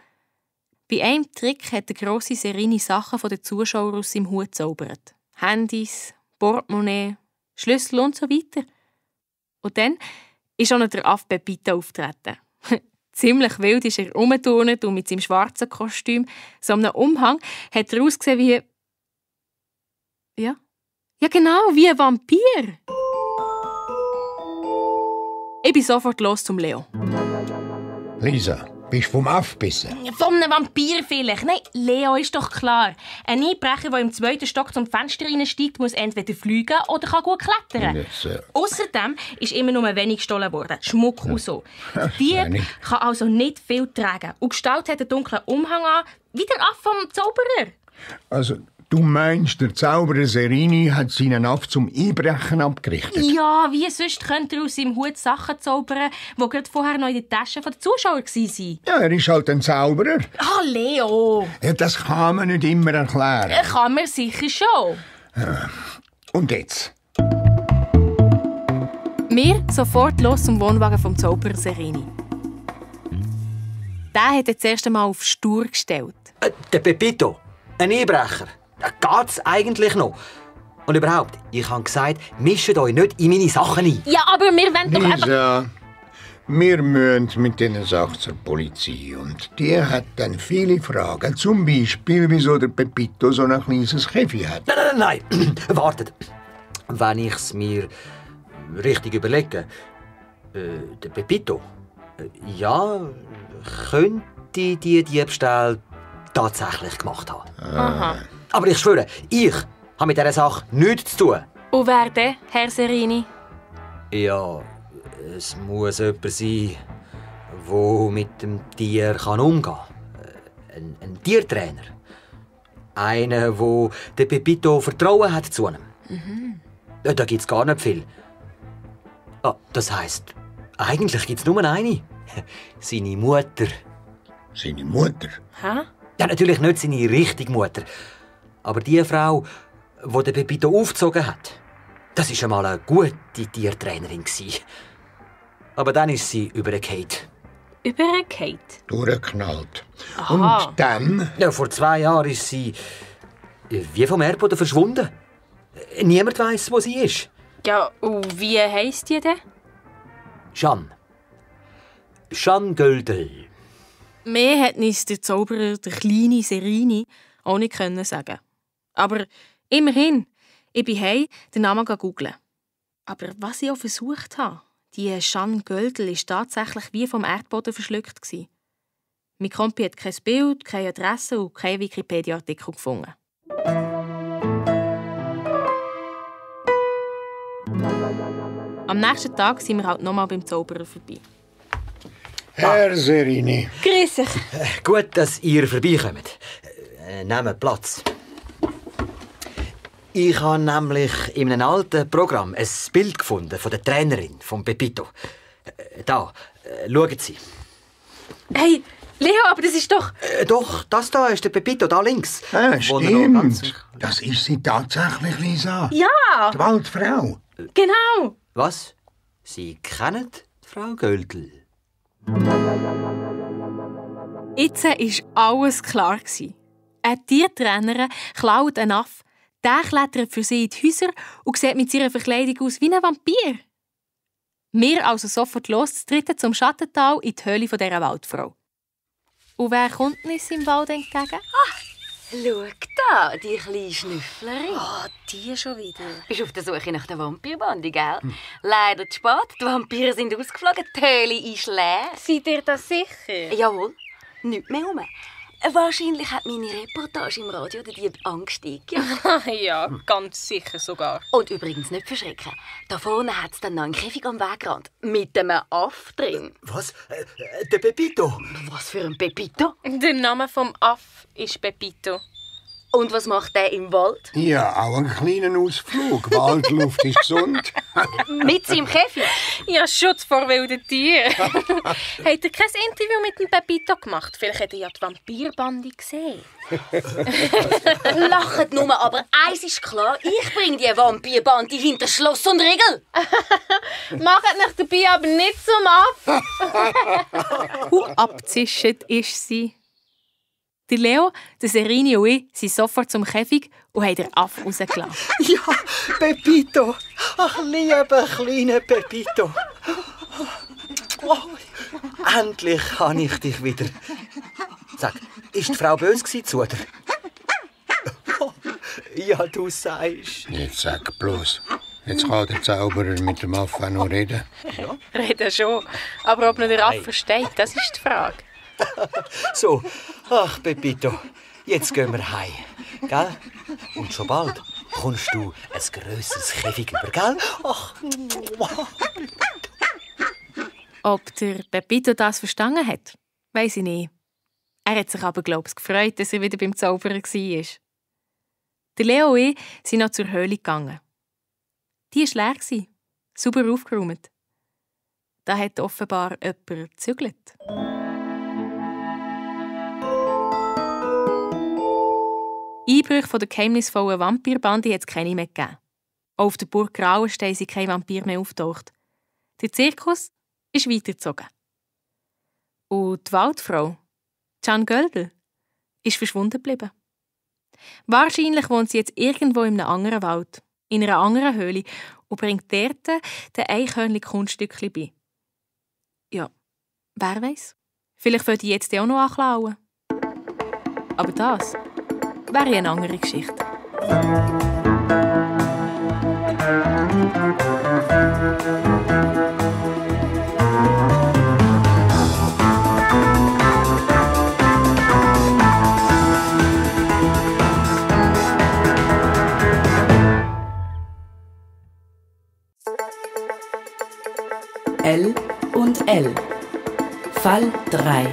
Bei einem Trick hat der grosse Serini Sachen von den Zuschauern aus seinem Hut gezaubert. Handys, Portemonnaie, Schlüssel und so weiter. Und dann ist auch noch der Affe Pepito auftreten. Ziemlich wild ist er rumgeturnt und mit seinem schwarzen Kostüm, so einem Umhang, hat er ausgesehen wie... Ja, genau, wie ein Vampir. Ich bin sofort los zum Leo. Lisa, bist du vom Aff gebissen? Von einem Vampir vielleicht. Nein, Leo ist doch klar. Ein Einbrecher, der im 2. Stock zum Fenster reinsteigt, muss entweder fliegen oder kann gut klettern. Außerdem ist immer nur wenig gestohlen worden. Schmuck und so. Die kann also nicht viel tragen. Und Gestalt hat einen dunklen Umhang an, wie der Affe vom Zauberer. Also, du meinst, der Zauberer Serini hat seinen Aff zum Einbrechen abgerichtet? Ja, wie sonst könnte er aus seinem Hut Sachen zaubern, die gerade vorher noch in den Taschen der Zuschauer waren? Ja, er ist halt ein Zauberer. Ah, Leo! Ja, das kann man nicht immer erklären. Kann man sicher schon. Und jetzt? Wir sofort los zum Wohnwagen vom Zauberer Serini. Der hat das erste Mal auf stur gestellt. Der Pepito, ein Einbrecher. Geht's eigentlich noch? Und überhaupt, ich habe gesagt, mischt euch nicht in meine Sachen ein. Ja, aber wir wollen doch einfach... Lisa, wir müssen mit diesen Sachen zur Polizei. Und die hat dann viele Fragen. Zum Beispiel, wieso der Pepito so ein kleines Käfig hat. Nein. Wartet. Wenn ich es mir richtig überlege, der Pepito, ja, könnte die Diebstahl tatsächlich gemacht haben. Aha. Aber ich schwöre, ich habe mit dieser Sache nichts zu tun. Und wer denn, Herr Serini? Ja, es muss jemand sein, der mit dem Tier umgehen kann. Ein Tiertrainer. Einer, der dem Pepito Vertrauen hat zu ihm. Mhm. Da gibt es gar nicht viel. Das heisst, eigentlich gibt es nur eine. Seine Mutter. Seine Mutter? Hä? Ja, natürlich nicht seine richtige Mutter. Aber die Frau, die den Pepito aufgezogen hat, das war einmal eine gute Tiertrainerin. Aber dann ist sie übergefallen. Übergefallen? Durchgeknallt. Aha. Und dann? Ja, vor 2 Jahren ist sie wie vom Erdboden verschwunden. Niemand weiss, wo sie ist. Ja, und wie heisst die denn? Jeanne Göldel. Mehr hat uns der Zauberer, der kleine Serini, auch nicht sagen. Aber immerhin, ich bin heim, den Namen googeln. Aber was ich auch versucht habe, die Jeanne Göldel war tatsächlich wie vom Erdboden verschluckt. Mein Kompi hat kein Bild, keine Adresse und keinen Wikipedia-Artikel gefunden. Am nächsten Tag sind wir halt nochmal beim Zauberer vorbei. Herr Serini. Grüß dich. Gut, dass ihr vorbeikommt. Nehmt Platz. Ich habe nämlich in einem alten Programm ein Bild gefunden von der Trainerin von Pepito. Da, schauen Sie. Hey, Leo, aber das ist doch... Doch, das da ist der Pepito, da links. Stimmt. Das ist sie tatsächlich, Lisa. Ja! Die Waldfrau. Genau. Was? Sie kennen die Frau Göldl? Jetzt war alles klar. Eine Tiertrainerin klaut einen Aff, der klettert für sie in die Häuser und sieht mit ihrer Verkleidung aus wie ein Vampir. Wir also sofort loszutreten zum Schattental in die Höhle dieser Waldfrau. Und wer kommt uns im Wald entgegen? Schau da, die kleine Schnüfflerin. Oh, die schon wieder. Bist auf der Suche nach der Vampirbande, gell? Leider zu spät, die Vampire sind ausgeflogen, die Höhle ist leer. Seid ihr das sicher? Jawohl, nichts mehr rum. Wahrscheinlich hat meine Reportage im Radio den Dieb angestiegen. Ja, ganz sicher sogar. Und übrigens nicht verschrecken. Da vorne hat es dann noch einen Käfig am Wegrand. Mit einem Aff drin. Was? Der Pepito? Was für ein Pepito? Der Name vom Aff ist Pepito. Und was macht der im Wald? Ja, auch einen kleinen Ausflug. Waldluft ist gesund. Mit seinem Käfig? Ja, Schutz vor wilden Tieren. Habt ihr kein Interview mit dem Pepito gemacht? Vielleicht hat er ja die Vampirbande gesehen. Lacht nur, aber eins ist klar. Ich bringe die Vampirbande hinter Schloss und Riegel. Macht euch dabei aber nicht zum Aff. Abzischen ist sie. Der Leo, der Serini und ich sind sofort zum Käfig und haben den Aff rausgelassen. Ja, Pepito. Ach, lieber kleiner Pepito. Oh, endlich habe ich dich wieder. Sag, ist die Frau böse zu dir? Ja, du sagst. Jetzt sag bloß. Jetzt kann der Zauberer mit dem Aff auch noch reden. Ja, reden schon. Aber ob noch der Aff versteht, das ist die Frage. So, ach Pepito, jetzt gehen wir heim, gell? Und schon bald kommst du ein grösseres Käfig über, gell? Ach, ob der Pepito das verstanden hat, weiss ich nicht. Er hat sich aber, glaube ich, gefreut, dass er wieder beim Zauberer war. Der Leo und ich sind noch zur Höhle gegangen. Die war leer, sauber aufgeräumt. Da hat offenbar jemand gezügelt. Einbrüche von der geheimnisvollen Vampirbande hat es keine mehr gegeben. Auch auf der Burg Grauenstein sind keine Vampire mehr auftaucht. Der Zirkus ist weitergezogen. Und die Waldfrau, Jeanne Göldel, ist verschwunden geblieben. Wahrscheinlich wohnt sie jetzt irgendwo in einem anderen Wald. in einer anderen Höhle und bringt dort den Eichhörnchen-Kunststückchen bei. Ja, wer weiß? Vielleicht würde ich jetzt auch noch anklauen. Aber das wäre eine andere Geschichte. L und L. Fall 3.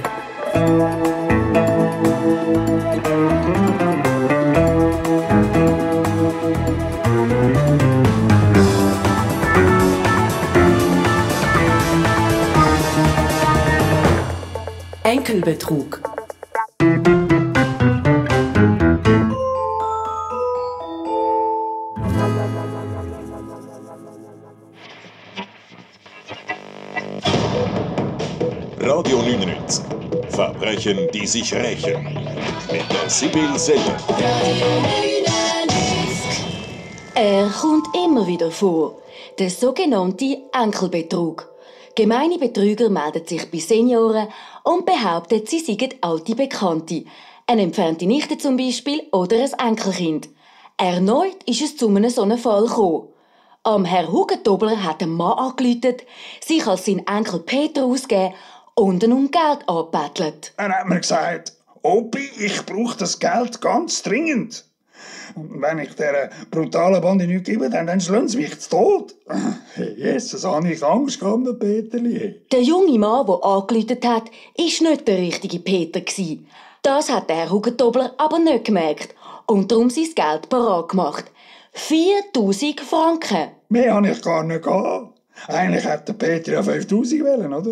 Enkelbetrug. Radio 99. Verbrechen, die sich rächen. Mit der Sibyl Seller. Er kommt immer wieder vor. Der sogenannte Enkelbetrug. Gemeine Betrüger melden sich bei Senioren und behaupten, sie seien alte Bekannte. Eine entfernte Nichte zum Beispiel oder ein Enkelkind. Erneut ist es zu einem solchen Fall gekommen. Am Herr Hugentobler hat ein Mann angerufen, sich als sein Enkel Peter ausgegeben und ihn um Geld angebettelt. Er hat mir gesagt, Opi, ich brauche das Geld ganz dringend. Und wenn ich dieser brutalen Bande nichts gebe, dann schlagen sie mich zu Tod. Hey, Jesus, habe ich Angst gehabt, Peterli. Der junge Mann, der angerufen hat, war nicht der richtige Peter. Das hat der Herr Hugentobler aber nicht gemerkt und darum sein Geld parat gemacht. 4000 Franken. Mehr habe ich gar nicht gehabt. Eigentlich hätte Peter ja 5000 wollen, oder?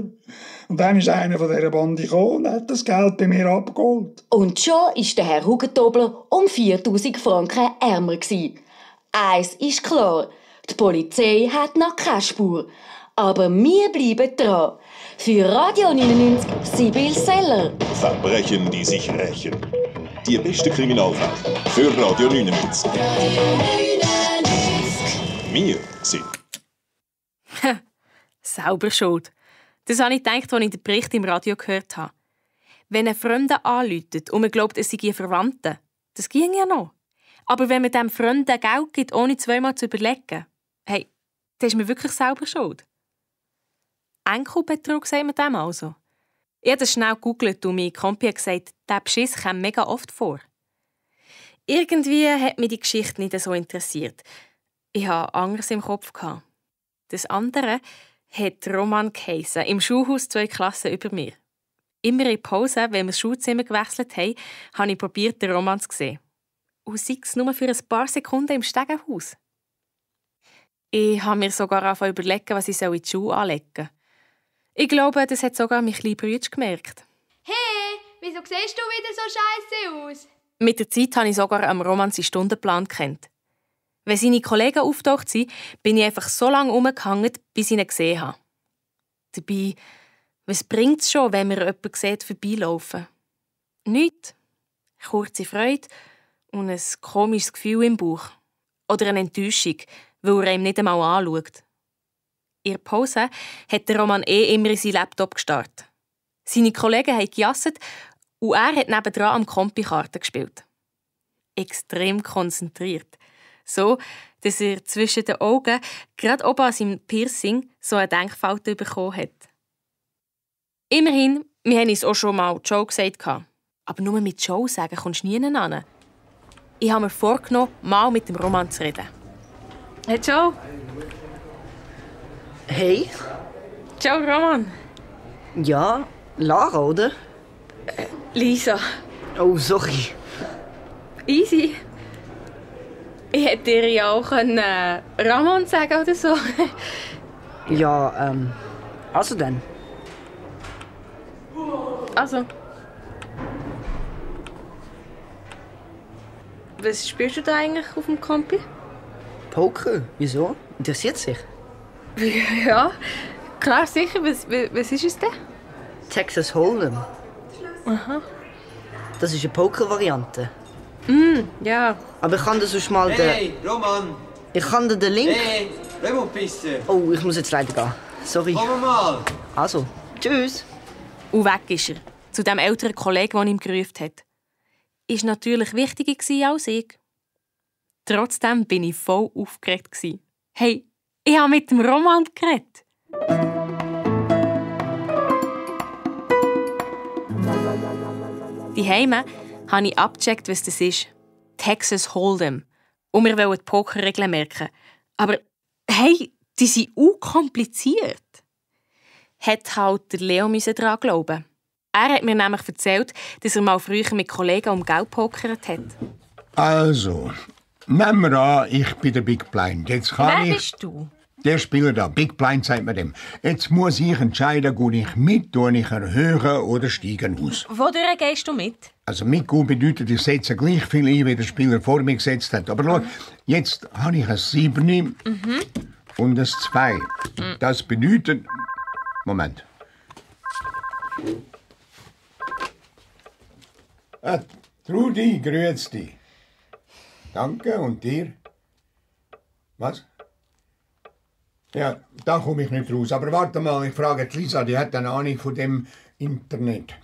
Und dann ist einer von dieser Bande gekommen und hat das Geld bei mir abgeholt. Und schon war der Herr Hugentobler um 4000 Franken ärmer gewesen. Eins ist klar, die Polizei hat noch keine Spur. Aber wir bleiben dran. Für Radio 99, Sibyl Seller. Verbrechen, die sich rächen. Die beste Kriminalfälle für Radio 99. Wir sind... Sauber schuld. Das habe ich gedacht, als ich den Bericht im Radio gehört habe. Wenn ein Fremder anruft und man glaubt, es sei ein Verwandter, das ging ja noch. Aber wenn man dem Fremden Geld gibt, ohne zweimal zu überlegen, hey, dann ist man wirklich selber schuld. Enkelbetrug, sagt man dem also. Ich habe das schnell gegoogelt und mein Kompi hat gesagt, dieser Beschiss kommt mega oft vor. Irgendwie hat mich die Geschichte nicht so interessiert. Ich hatte anderes im Kopf. Das andere hat Roman geheissen, im Schulhaus 2 Klassen über mir. Immer in Pause, wenn wir das Schulzimmer gewechselt haben, habe ich probiert, den Roman zu sehen. Und sei es nur für ein paar Sekunden im Stegenhaus. Ich habe mir sogar angefangen zu überlegen, was ich in die Schule anlegen soll. Ich glaube, das hat sogar mein kleiner Bruder gemerkt. Hey, wieso siehst du wieder so scheisse aus? Mit der Zeit habe ich sogar am Roman seinen Stundenplan gekannt. Wenn seine Kollegen auftaucht sind, bin ich einfach so lange rumgehangen, bis ich ihn gesehen habe. Dabei, was bringt es schon, wenn man jemanden sieht, vorbeilaufen? Nichts. Kurze Freude und ein komisches Gefühl im Bauch. Oder eine Enttäuschung, weil er ihm nicht einmal anschaut. In der Pause hat der Roman immer in seinen Laptop gestarrt. Seine Kollegen haben gejasset und er hat nebendran am Kompi Karten gespielt. Extrem konzentriert. So, dass er zwischen den Augen, gerade oben an seinem Piercing, so eine Denkfalte bekommen hat. Immerhin, wir haben uns auch schon mal Joe gesagt. Aber nur mit Joe sagen kommst du nie an. Ich habe mir vorgenommen, mal mit dem Roman zu reden. Hey Joe. Hey. Joe, Roman. Ja, Lara, oder? Lisa. Oh, sorry. Easy. Ich hätte dir ja auch Ramon sagen oder so. Ja, also dann. Also. Was spielst du da eigentlich auf dem Kompi? Poker? Wieso? Interessiert sich? Ja, klar, sicher. Was ist es denn? Texas Hold'em. Aha. Das ist eine Poker-Variante. Ja. Aber ich kann das sonst mal... Hey, Roman! Ich kann dir den Link... Hey, wo bist du? Oh, ich muss jetzt leider gehen. Sorry. Komm mal. Also, tschüss. Und weg ist er, zu dem älteren Kollegen, der ihn gerufen hat. Ist natürlich wichtiger als ich. Trotzdem bin ich voll aufgeregt. Hey, ich habe mit dem Roman geredet. Die Heime habe ich abgecheckt, was das ist. Texas Hold'em. Und wir wollen die Pokerregeln merken. Aber hey, die sind unkompliziert. Hat halt der Leo daran glauben. Er hat mir nämlich erzählt, dass er mal früher mit Kollegen um Geld pokert hat. Also, nehmen wir an, ich bin der Big Blind. Jetzt kann Wer bist du? Der Spieler da, Big Blind sagt man dem. Jetzt muss ich entscheiden, gehe ich mit, tue ich erhöhen oder steigen aus. Wodurch gehst du mit? Also mitgehen bedeutet, ich setze gleich viel ein, wie der Spieler vor mir gesetzt hat. Aber schau, jetzt habe ich ein 7 und ein 2. Das bedeutet... Moment. Trudi, grüß dich. Danke, und dir? Was? Ja, da komme ich nicht raus. Aber warte mal, ich frage die Lisa, die hat eine Ahnung von dem Internet.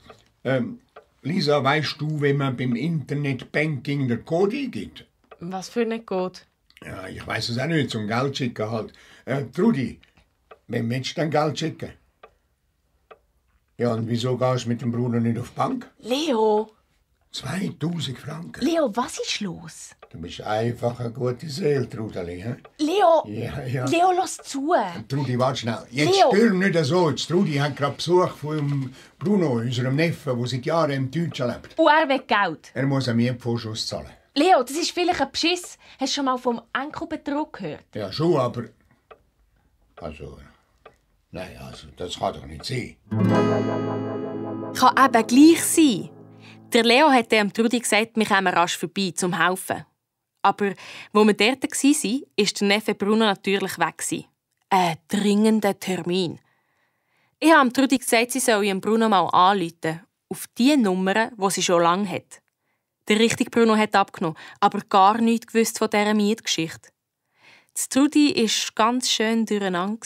Lisa, weißt du, wenn man beim Internetbanking den Code eingibt? Was für ein Code? Ja, ich weiß es auch nicht, zum Geld schicken halt. Trudi, wem willst du denn Geld schicken? Ja, und wieso gehst du mit dem Bruder nicht auf die Bank? Leo! 2000 Franken. Leo, was ist los? Du bist einfach eine gute Seele, Trudeli. He? Leo! Ja. Leo, lass zu! Trudi, warte schnell. Jetzt Leo. stör nicht so. Jetzt, Trudi hat gerade Besuch von Bruno, unserem Neffen, der seit Jahren in Deutschland lebt. Und er will Geld. Er muss einen Mietvorschuss zahlen. Leo, das ist vielleicht ein Beschiss. Hast du schon mal vom Enkelbetrug gehört? Ja, schon, aber... Also... Nein, also, das kann doch nicht sein. Kann eben gleich sein. Der Leo hat dem Trudi gesagt, wir kommen rasch vorbei, zum helfen. Aber wo wir dort waren, war der Neffe Bruno natürlich weg. Ein dringender Termin. Ich habe Trudi gesagt, sie soll ihrem Bruno mal anrufen. Auf die Nummer, die sie schon lange hat. Der richtige Bruno hat abgenommen, aber gar nichts gewusst von dieser Mietgeschichte. Die Trudi war ganz schön durcheinander.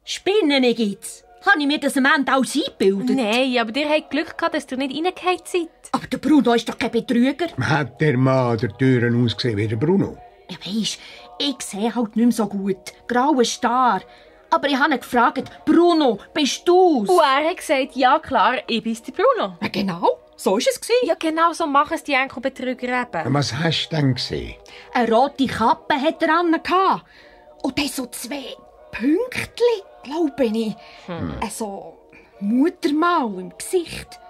Spinnen gibt's. Habe ich mir das am Ende auch eingebildet? Nein, aber ihr habt Glück gehabt, dass ihr nicht reingefallen seid. Aber der Bruno ist doch kein Betrüger. Hat der Mann an der Türen ausgesehen wie der Bruno? Ja, weisst, ich sehe halt nicht mehr so gut. Grauer Star. Aber ich habe ihn gefragt, Bruno, bist du's? Und er hat gesagt, ja klar, ich bin der Bruno. Ja, genau, so war es. Ja, genau so machen es die Enkelbetrüger eben. Was hast du denn gesehen? Eine rote Kappe hatte er an. Und dann so 2 Pünktchen, glaube ich. Also Muttermal im Gesicht.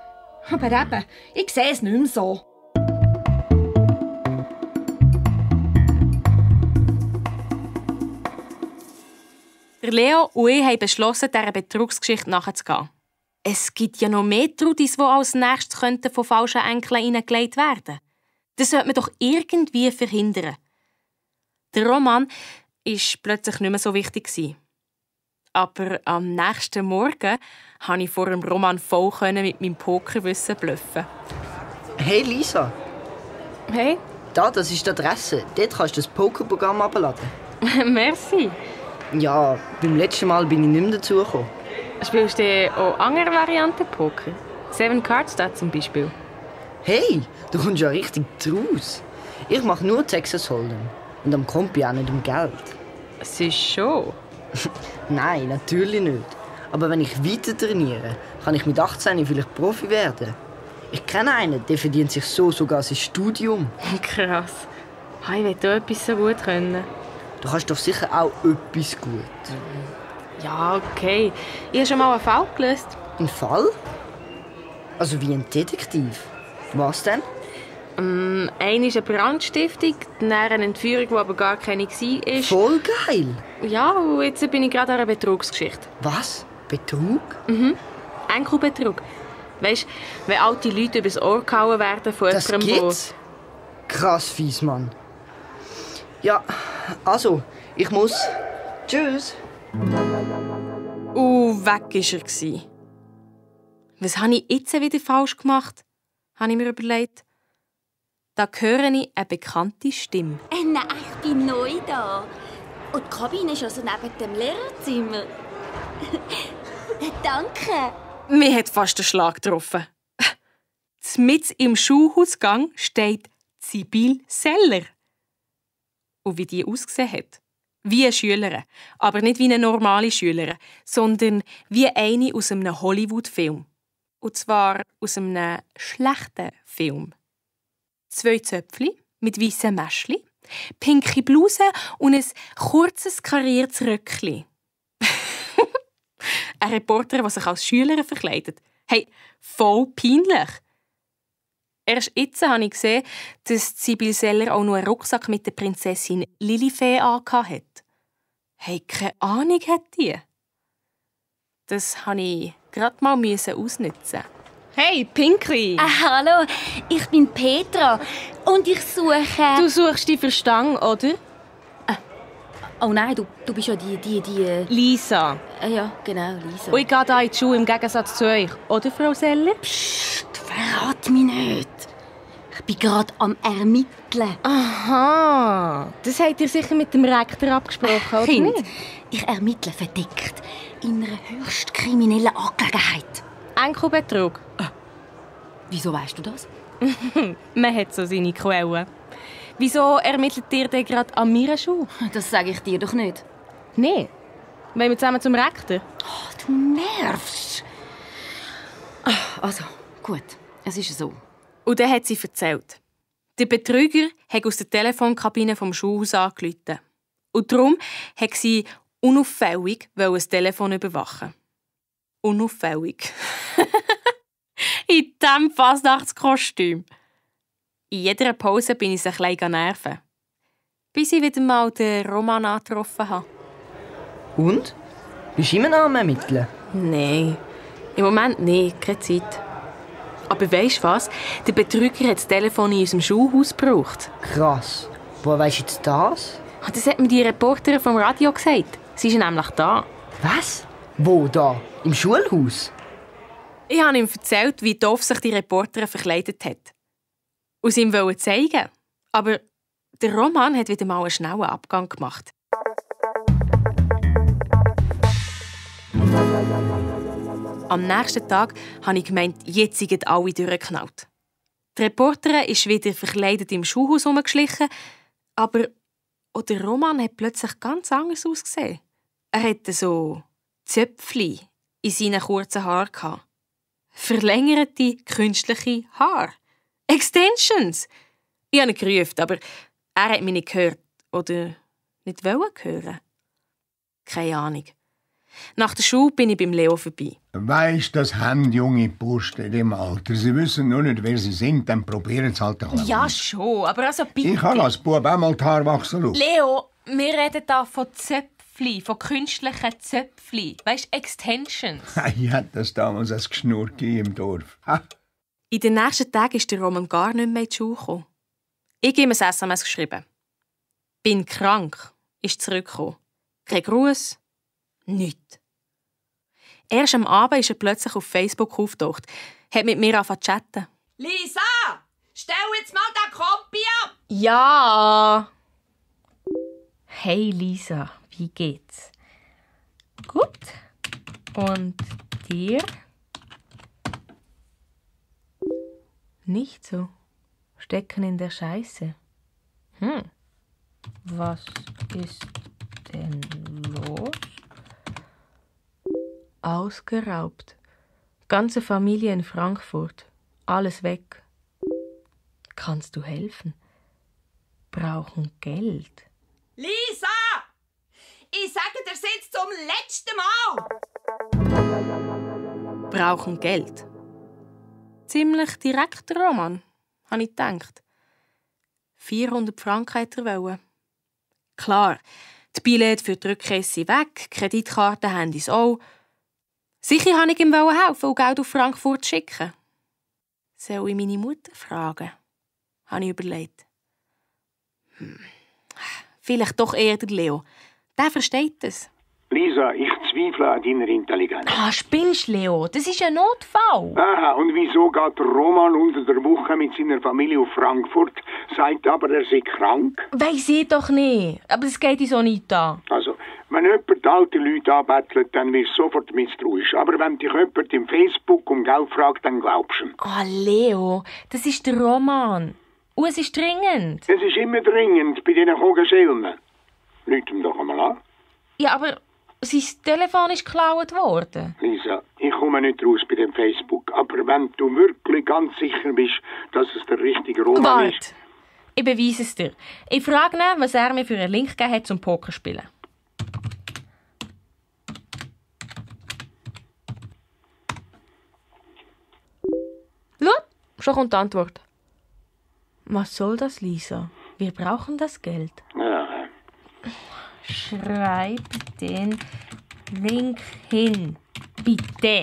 Aber eben, ich sehe es nicht mehr so. Der Leo und ich haben beschlossen, dieser Betrugsgeschichte nachzugehen. Es gibt ja noch mehr Trudis, die als nächstes von falschen Enkeln hineingelegt werden. Das sollte man doch irgendwie verhindern. Der Roman war plötzlich nicht mehr so wichtig. Aber am nächsten Morgen konnte ich vor dem Roman voll mit meinem Pokerwissen bluffen. Hey Lisa. Hey. Das ist die Adresse. Dort kannst du das Pokerprogramm abladen. Merci. Ja, beim letzten Mal bin ich nicht mehr dazugekommen. Spielst du auch andere Varianten Poker? 7 Cards da zum Beispiel. Hey, du kommst ja richtig draus. Ich mache nur Texas Hold'em. Und am Kompi auch nicht um Geld. Es ist schon. Nein, natürlich nicht. Aber wenn ich weiter trainiere, kann ich mit 18 vielleicht Profi werden. Ich kenne einen, der verdient sich so sogar sein Studium. Krass. Ich will auch etwas so gut können. Du kannst doch sicher auch etwas gut. Ja, okay. Ich habe schon mal einen Fall gelöst. Ein Fall? Also wie ein Detektiv. Was denn? Eine ist eine Brandstiftung, dann eine Entführung, die aber gar keine war. Voll geil! Ja, und jetzt bin ich gerade an einer Betrugsgeschichte. Was? Betrug? Enkelbetrug. Weisst, wenn alte Leute übers Ohr gehauen werden von das jemandem, gibt's? Krass fies, Mann. Ja, also, ich muss. Tschüss. Weg war er. Was habe ich jetzt wieder falsch gemacht? Habe ich mir überlegt. Da höre ich eine bekannte Stimme. Nein, ich bin neu da. Und die Kabine ist also neben dem Lehrerzimmer. Danke. Mir hat fast den Schlag getroffen. Mitten im Schulhausgang steht Sibyl Seller. Und wie die ausgesehen hat. Wie eine Schülerin. Aber nicht wie eine normale Schülerin, sondern wie eine aus einem Hollywood-Film. Und zwar aus einem schlechten Film. 2 Zöpfchen mit weissen Mäschli, pinke Bluse und ein kurzes kariertes Röckchen. Ein Reporter, der sich als Schülerin verkleidet. Hey, voll peinlich. Erst jetzt habe ich gesehen, dass Sibyl Seller auch noch einen Rucksack mit der Prinzessin Lilifee angehabt hat. Hey, keine Ahnung hat die. Das musste ich gerade mal ausnutzen. Hey, Pinkli! Hallo, ich bin Petra und ich suche... Du suchst die Verstang, oder? Oh nein, du bist ja die... Lisa. Ja, genau, Lisa. Und ich gehe hier in die Schule im Gegensatz zu euch, oder, Frau Seller? Psst, verrat mich nicht. Ich bin gerade am Ermitteln. Aha, das habt ihr sicher mit dem Rektor abgesprochen, oder Kind, nicht? ich ermittle verdeckt in einer höchst kriminellen Angelegenheit. Enkelbetrug. Wieso weißt du das? Man hat so seine Quellen. Wieso ermittelt ihr denn gerade an meiner Schule? Das sage ich dir doch nicht. Nein. Wollen wir zusammen zum Rektor? Oh, du nervst. Also, gut. Es ist so. Und dann hat sie erzählt. Der Betrüger hat aus der Telefonkabine vom Schulhaus angerufen. Und darum hat sie unauffällig das Telefon überwachen. Unauffällig. In diesem Fasnachtskostüm. In jeder Pause bin ich sie ein bisschen nerven. Bis ich wieder mal den Roman angetroffen habe. Und? Bist du immer noch am Ermitteln? Nein, im Moment nicht, keine Zeit. Aber weisst du was? Der Betrüger hat das Telefon in unserem Schulhaus gebraucht. Krass. Woher weisst du jetzt das? Das hat mir die Reporterin vom Radio gesagt. Sie ist nämlich da. Was? Wo da? Im Schulhaus? Ich habe ihm erzählt, wie doof sich die Reporterin verkleidet hat. Und sie ihm zeigen. Aber der Roman hat wieder mal einen schnellen Abgang gemacht. Am nächsten Tag habe ich gemeint, jetzt sind alle durchgeknallt. Die Reporterin ist wieder verkleidet im Schulhaus herumgeschlichen, aber auch der Roman hat plötzlich ganz anders ausgesehen. Er hatte so Zöpfchen in seinen kurzen Haaren. Verlängerte künstliche Haare. Extensions! Ich habe ihn gerufen, aber er hat mich nicht gehört. Oder nicht hören. Keine Ahnung. Nach der Schule bin ich beim Leo vorbei. Weisst, das haben junge Burschen in dem Alter. Sie wissen nur nicht, wer sie sind, dann probieren sie halt ein bisschen. Ja, schon, aber also bitte. Ich habe als Bub auch mal die Haare wachsen lassen. Leo, wir reden hier von Zöpfchen, von künstlichen Zöpfchen. Weisst, Extensions. Ich hatte das damals als Geschnurr im Dorf. Ha. In den nächsten Tagen ist der Roman gar nicht mehr in die Schule gekommen. Ich habe ihm ein SMS geschrieben. «Bin krank», ist zurückgekommen. Kein Gruß, nichts. Erst am Abend ist er plötzlich auf Facebook aufgetaucht, hat mit mir angefangen zu chatten. Lisa, stell jetzt mal den Kompi ab! Ja! Hey Lisa, wie geht's? Gut. Und dir? Nicht so. Stecken in der Scheiße. Was ist denn los? Ausgeraubt. Ganze Familie in Frankfurt. Alles weg. Kannst du helfen? Brauchen Geld. Lisa! Ich sage dir jetzt zum letzten Mal! Brauchen Geld. Ziemlich direkt, Roman, habe ich gedacht. 400 Franken hätte er wollen. Klar, die Billette für die Rückreise sind weg, Kreditkarten haben es auch. Sicher wollte ich ihm helfen und Geld auf Frankfurt schicken. Soll ich meine Mutter fragen? Habe ich überlegt. Vielleicht doch eher der Leo. Der versteht es. Lisa, ich zweifle an deiner Intelligenz. Ah, spinnst, Leo? Das ist ein Notfall. Aha, und wieso geht der Roman unter der Woche mit seiner Familie auf Frankfurt, sagt aber, er sei krank? Weiss ich doch nicht. Aber es geht uns auch nicht an. Also, wenn jemand alte Leute anbettelt, dann wirst du sofort misstrauisch. Aber wenn dich jemand im Facebook um Geld fragt, dann glaubst du ihm. Ah, Leo, das ist der Roman. Und es ist dringend. Es ist immer dringend bei diesen Kogenschelmen. Lüt ihm doch einmal an. Ja, aber sein Telefon ist geklaut worden. Lisa, ich komme nicht raus bei dem Facebook. Aber wenn du wirklich ganz sicher bist, dass es der richtige Roman ist... Ich beweise es dir. Ich frage ihn, was er mir für einen Link gegeben hat zum Pokerspielen. Schau, schon kommt die Antwort. Was soll das, Lisa? Wir brauchen das Geld. Ja. Schreib den Link hin. Bitte.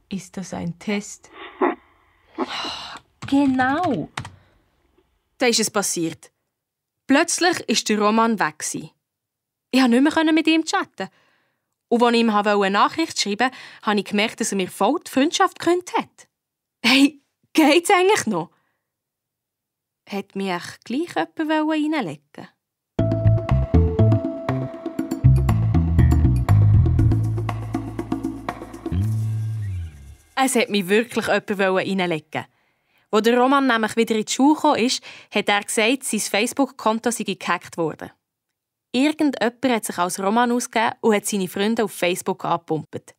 Ist das ein Test? Genau. Da ist es passiert. Plötzlich war der Roman weg. Ich konnte nicht mehr mit ihm chatten. Und als ich ihm eine Nachricht schreiben wollte, habe ich gemerkt, dass er mir voll die Freundschaft gekündigt hat. Hey, geht's eigentlich noch? Hat mich gleich jemand reinlegen? Es hat mich wirklich jemand reinlegen. Als der Roman nämlich wieder in die Schule kam, hat er gesagt, sein Facebook-Konto sei gehackt worden. Irgendjemand hat sich als Roman ausgegeben und hat seine Freunde auf Facebook angepumpt.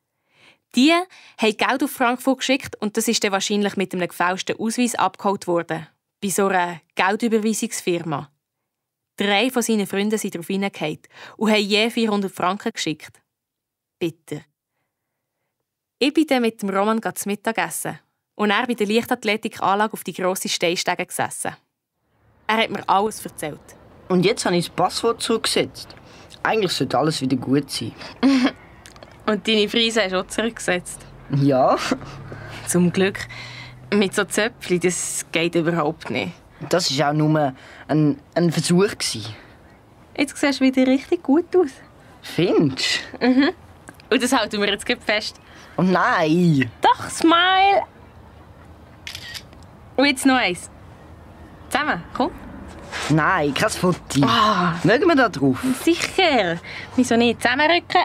Die haben Geld auf Frankfurt geschickt und das ist dann wahrscheinlich mit einem gefälschten Ausweis abgeholt worden. Bei so einer Geldüberweisungsfirma. 3 von seinen Freunden sind darauf hineingefallen und haben je 400 Franken geschickt. Bitter. Ich bin dann mit dem Roman zu Mittag essen und er bei der Leichtathletikanlage auf die grosse Steinstege gesessen. Er hat mir alles erzählt. Und jetzt habe ich das Passwort zurückgesetzt. Eigentlich sollte alles wieder gut sein. Und deine Frise hast du auch zurückgesetzt? Ja. Zum Glück. Mit so Zöpfchen, das geht überhaupt nicht. Das war auch nur ein Versuch. Jetzt siehst du wieder richtig gut aus. Findest du? Mhm. Und das halten wir jetzt fest. Oh nein! Doch, Smile! Und jetzt noch eins. Zusammen, komm. Nein, kein Foto. Ah. Mögen wir da drauf? Sicher. Wieso nicht? Zusammenrücken.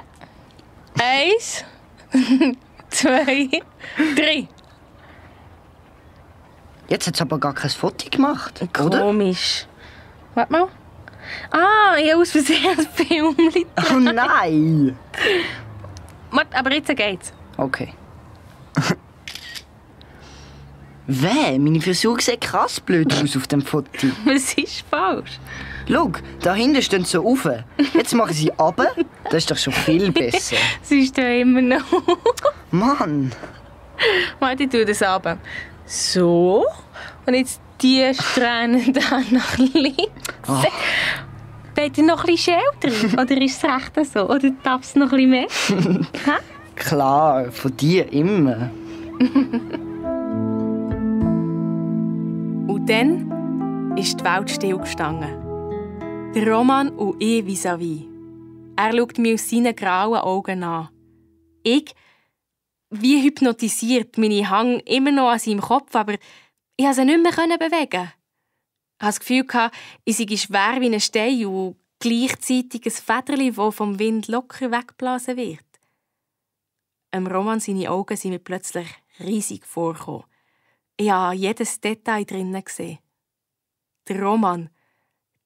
1, 2, 3. Jetzt hat es aber gar kein Foto gemacht, oder? Komisch. Warte mal. Ah, ich habe aus Versehen ein Film. Oh nein! Warte, aber jetzt geht's. Okay. Weh, meine Frisur sieht krass blöd aus auf dem Foto. Was ist falsch? Schau, da hinten stehen sie auf. Jetzt mache ich sie runter. Das ist doch schon viel besser. Sie ist da immer noch. Mann! Warte, ich tue das runter. So. Und jetzt die Strähnen da nach links. Oh. Wollt ihr noch ein bisschen Schäl drin? Oder ist es recht so? Oder darf es noch ein bisschen mehr? Klar, von dir immer. Und dann ist die Welt stillgestanden. Der Roman und ich vis-à-vis. Er schaut mich aus seinen grauen Augen an. Ich, wie hypnotisiert, meine Hang immer noch an seinem Kopf, aber ich konnte sie nicht mehr bewegen. Ich hatte das Gefühl, ich sei schwer wie ein Stein und gleichzeitig ein Federchen, das vom Wind locker weggeblasen wird. Im Roman seine Augen sind mir plötzlich riesig vorgekommen. Ich habe jedes Detail drinnen gesehen. Der Roman,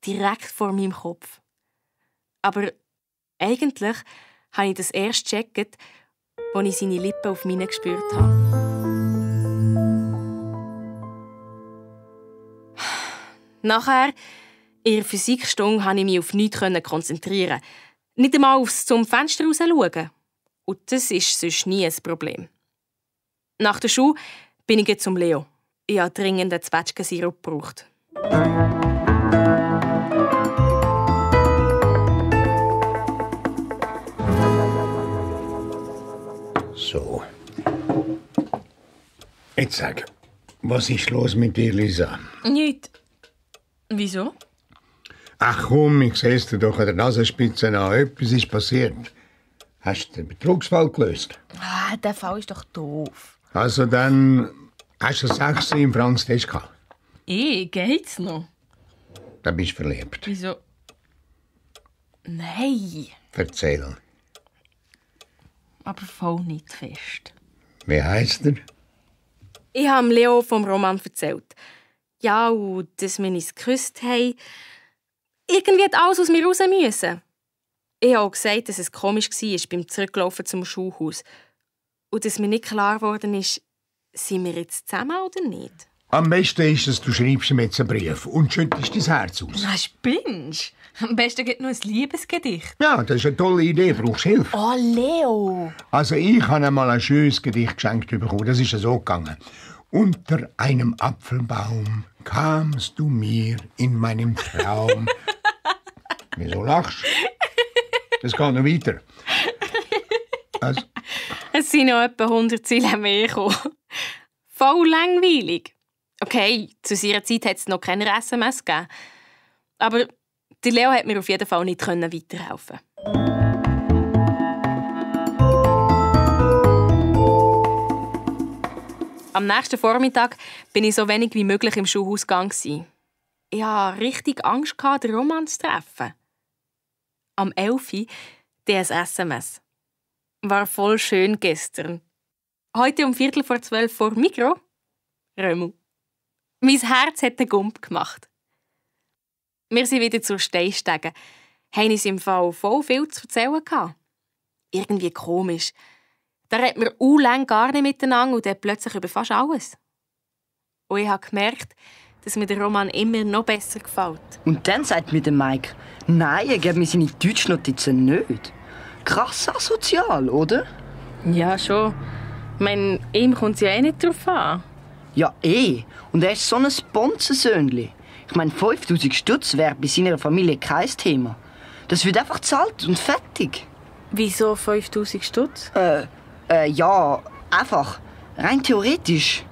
direkt vor meinem Kopf. Aber eigentlich habe ich das erst gecheckt, als ich seine Lippen auf meine gespürt habe. Nachher, in der Physikstunde, konnte ich mich auf nichts konzentrieren. Nicht einmal aufs zum Fenster raus schauen. Und das ist sonst nie ein Problem. Nach der Schule bin ich zum Leo. Ich habe dringend einen Zwetschgensirup gebraucht. So. Jetzt sag, was ist los mit dir, Lisa? Nichts. Wieso? Ach komm, ich sehe es dir doch an der Nasenspitze an. Etwas ist passiert. Hast du den Betrugsfall gelöst? Ah, der Fall ist doch doof. Also dann hast du 6 im Franz-Test gehabt. Geht's noch? Dann bist du verliebt. Wieso? Nein. Erzähl. Aber voll nicht fest. Wie heisst er? Ich habe Leo vom Roman erzählt. Ja, und dass wir uns geküsst haben. Irgendwie hat alles aus mir raus müssen. Ich habe auch gesagt, dass es komisch war beim Zurücklaufen zum Schulhaus. Und dass mir nicht klar geworden ist, sind wir jetzt zusammen oder nicht? Am besten ist es, du schreibst ihm jetzt einen Brief und schüttest dein Herz aus. Na, spinnst? Am besten geht nur ein Liebesgedicht. Ja, das ist eine tolle Idee. Brauchst du Hilfe? Oh, Leo! Also ich habe einmal ein schönes Gedicht geschenkt bekommen. Das ist so gegangen. Unter einem Apfelbaum kamst du mir in meinem Traum. Wieso lachst du? Das geht noch weiter. Also. Es sind noch etwa 100 Zeilen mehr gekommen. Voll langweilig. Okay, zu seiner Zeit hat es noch keine SMS gegeben. Aber der Leo hat mir auf jeden Fall nicht weiterhelfen. Am nächsten Vormittag bin ich so wenig wie möglich im Schulhaus gegangen. Ich hatte richtig Angst, den Roman zu treffen. Am 11. Uhr ein SMS. War voll schön gestern. Heute um 11:45 vor Mikro. Römu. Mein Herz hat den Gump gemacht. Wir sind wieder zur Stein gestiegen. Haben uns im Fall voll viel zu erzählen gehabt. Irgendwie komisch. Da redet wir lang gar nicht miteinander und dann plötzlich über fast alles. Und ich habe gemerkt, dass mir der Roman immer noch besser gefällt. Und dann sagt mir der Mike, nein, er gibt mir seine Deutschnotizen nicht. Krass asozial, oder? Ja, schon. Ich meine, ihm kommt es ja eh nicht drauf an. Ja, Und er ist so ein Bonzensöhnli. Ich meine, 5000 Stutz wäre bei seiner Familie kein Thema. Das wird einfach gezahlt und fertig. Wieso 5000 Stutz? Ja, einfach. Rein theoretisch.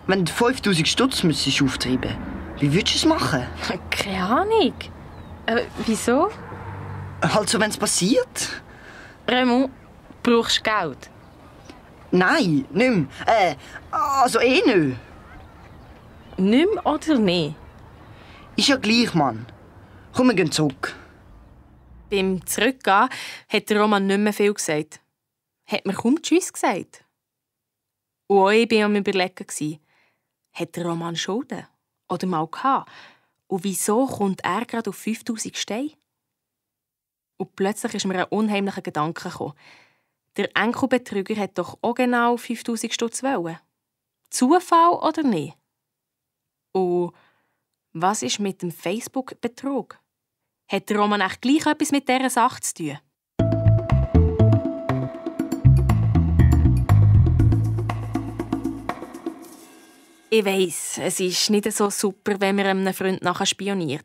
Wenn du 5000 Stutz müsstest auftreiben, wie würdest du es machen? Keine Ahnung. Wieso? Also, wenn es passiert. Remo, brauchst du Geld? Nein, nicht mehr. Also nicht. Nicht mehr oder nicht? Ist ja gleich, Mann. Komm, wir gehen zurück. Beim Zurückgehen hat der Roman nicht mehr viel gesagt. Hat mir kaum Tschüss gesagt. Und auch ich war am Überlegen. Hat der Roman Schulden? Oder mal gehabt? Und wieso kommt er gerade auf 5000 Steine? Und plötzlich ist mir ein unheimlicher Gedanke gekommen. Der Enkelbetrüger hat doch auch genau 5000 Stutz wollen. Zufall oder nicht? Und was ist mit dem Facebook-Betrug? Hat der Roman echt gleich etwas mit dieser Sache zu tun? Ich weiss, es ist nicht so super, wenn man einem Freund nachher spioniert.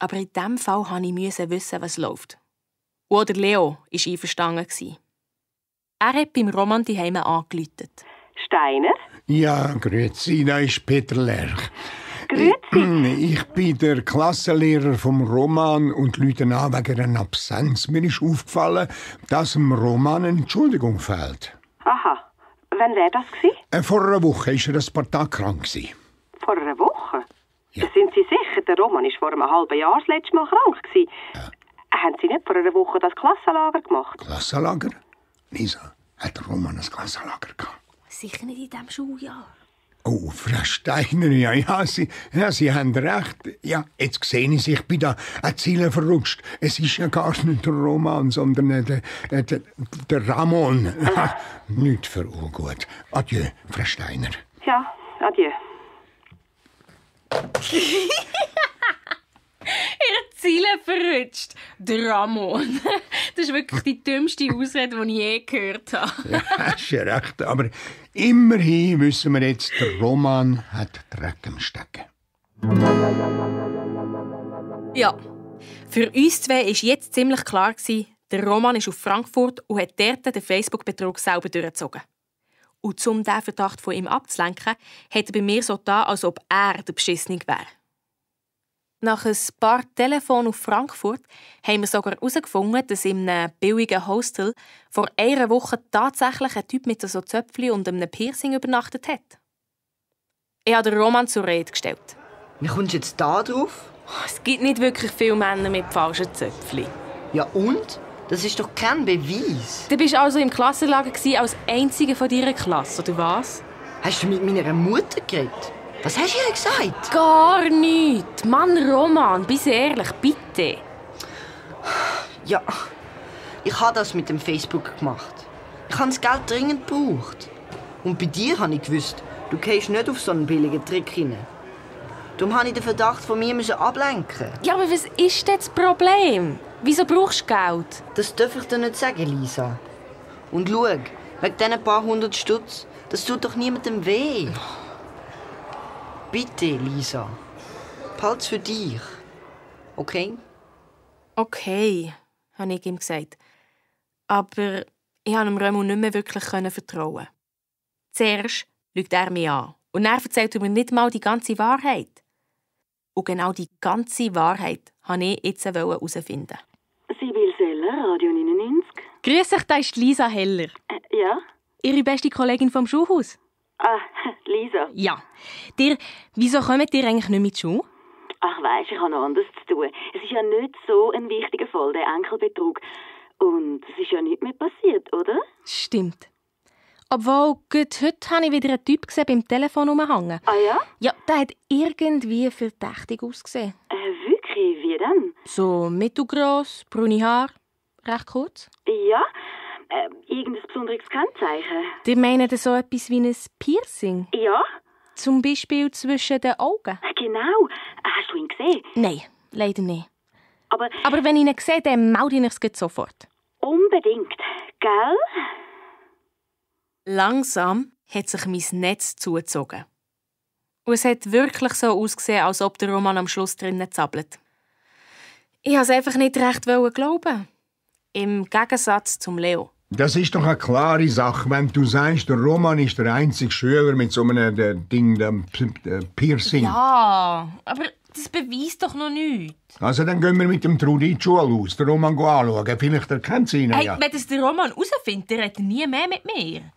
Aber in diesem Fall musste ich wissen, was läuft. Oder Leo war einverstanden. Er hat beim Roman die Heime angerufen. Steiner? Ja, grüezi, da ist Peter Lerch. Grüezi. Ich bin der Klassenlehrer vom Roman und rufe an wegen einer Absenz. Mir ist aufgefallen, dass dem Roman eine Entschuldigung fehlt. Aha. Wann war das? Vor einer Woche war er ein paar Tage krank. Vor einer Woche? Ja. Sind Sie sicher? Der Roman war vor einem halben Jahr das letzte Mal krank. Ja. Haben Sie nicht vor einer Woche das Klassenlager gemacht? Klassenlager? Lisa, hat der Roman ein Klassenlager gehabt? Sicher nicht in diesem Schuljahr. Oh, Frau Steiner, ja, Sie haben recht. Ja, jetzt sehe ich, ich bin da ein Ziel verrutscht. Es ist ja gar nicht der Roman, sondern der Ramon. Nicht für ungut. Adieu, Frau Steiner. Ja, adieu. Ihr Ziele verrutscht. Der Ramon. Das ist wirklich die dümmste Ausrede, die ich je gehört habe. Ja, hast ja recht. Aber immerhin wissen wir jetzt, der Roman hat Dreck im Stecken. Ja, für uns zwei war jetzt ziemlich klar, der Roman ist auf Frankfurt und hat dort den Facebook-Betrug selber durchgezogen. Und um diesen Verdacht von ihm abzulenken, hat er bei mir so getan, als ob er der Beschissene wäre. Nach ein paar Telefonen auf Frankfurt haben wir sogar herausgefunden, dass in einem billigen Hostel vor einer Woche tatsächlich ein Typ mit so Zöpfchen und einem Piercing übernachtet hat. Ich habe den Roman zur Rede gestellt. Wie kommst du jetzt da drauf? Es gibt nicht wirklich viele Männer mit falschen Zöpfchen. Ja und? Das ist doch kein Beweis. Du warst also im Klassenlager als einziger von deiner Klasse, oder was? Hast du mit meiner Mutter geredet? Was hast du ihr gesagt? Gar nichts. Mann, Roman, bist ehrlich, bitte. Ja, ich habe das mit dem Facebook gemacht. Ich habe das Geld dringend gebraucht. Und bei dir habe ich gewusst, du gehst nicht auf so einen billigen Trick hin. Darum habe ich den Verdacht von mir ablenken. Ja, aber was ist denn das Problem? Wieso brauchst du Geld? Das darf ich dir nicht sagen, Lisa. Und schau, wegen diesen paar hundert Stutz, das tut doch niemandem weh. Bitte, Lisa. Behalt's für dich. Okay? Okay, habe ich ihm gesagt. Aber ich konnte dem Römu nicht mehr wirklich vertrauen. Zuerst lügt er mich an. Und er erzählt mir nicht mal die ganze Wahrheit. Und genau die ganze Wahrheit wollte ich jetzt herausfinden. Sibyl Seller, Radio 99. Grüß dich, da ist Lisa Heller. Ja? Ihre beste Kollegin vom Schulhaus. Ah, Lisa. Ja. Wieso kommt ihr eigentlich nicht mit Schule? Ach weisst, ich habe noch anderes zu tun. Es ist ja nicht so ein wichtiger Fall, der Enkelbetrug. Und es ist ja nichts mehr passiert, oder? Stimmt. Obwohl, gut, heute habe ich wieder einen Typ gesehen beim Telefon rumhängen. Ah ja? Ja, der hat irgendwie verdächtig ausgesehen. Wirklich? Wie denn? So mittelgross, braune Haare, recht kurz. Ja? Irgendein besonderes Kennzeichen? Die meinen so etwas wie ein Piercing? Ja? Zum Beispiel zwischen den Augen? Genau. Hast du ihn gesehen? Nein, leider nicht. Aber wenn ich ihn sehe, dann melde ich es sofort. Unbedingt, gell? Langsam hat sich mein Netz zugezogen. Und es hat wirklich so ausgesehen, als ob der Roman am Schluss drinnen zappelt. Ich wollte es einfach nicht recht glauben. Im Gegensatz zum Leo. Das ist doch eine klare Sache, wenn du sagst, der Roman ist der einzige Schüler mit so einem Piercing. Ja, aber das beweist doch noch nichts. Also dann gehen wir mit dem Trudi in die Schule aus, den Roman anschauen. Vielleicht erkennt sie ihn ja. Wenn das der Roman herausfindet, redet er nie mehr mit mir.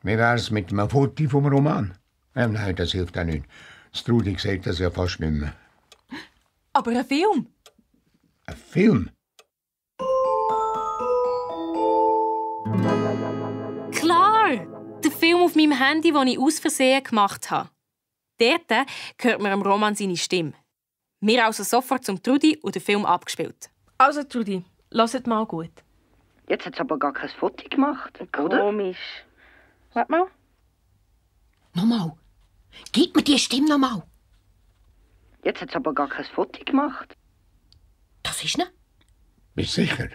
Wie wär's mit einem Foto vom Roman? Nein, das hilft auch nicht. Das Trudi sieht das ja fast nicht mehr. Aber ein Film? Ein Film? Klar! Der Film auf meinem Handy, den ich aus Versehen gemacht habe. Dort hört man am Roman seine Stimme. Wir also sofort zum Trudi und den Film abgespielt. Also Trudi, hört mal gut. Jetzt hat es aber gar kein Foto gemacht, oder? Komisch. Warte mal. Nochmal. Gib mir die Stimme nochmal. Jetzt hat es aber gar kein Foto gemacht. Das ist ne? Bist du sicher?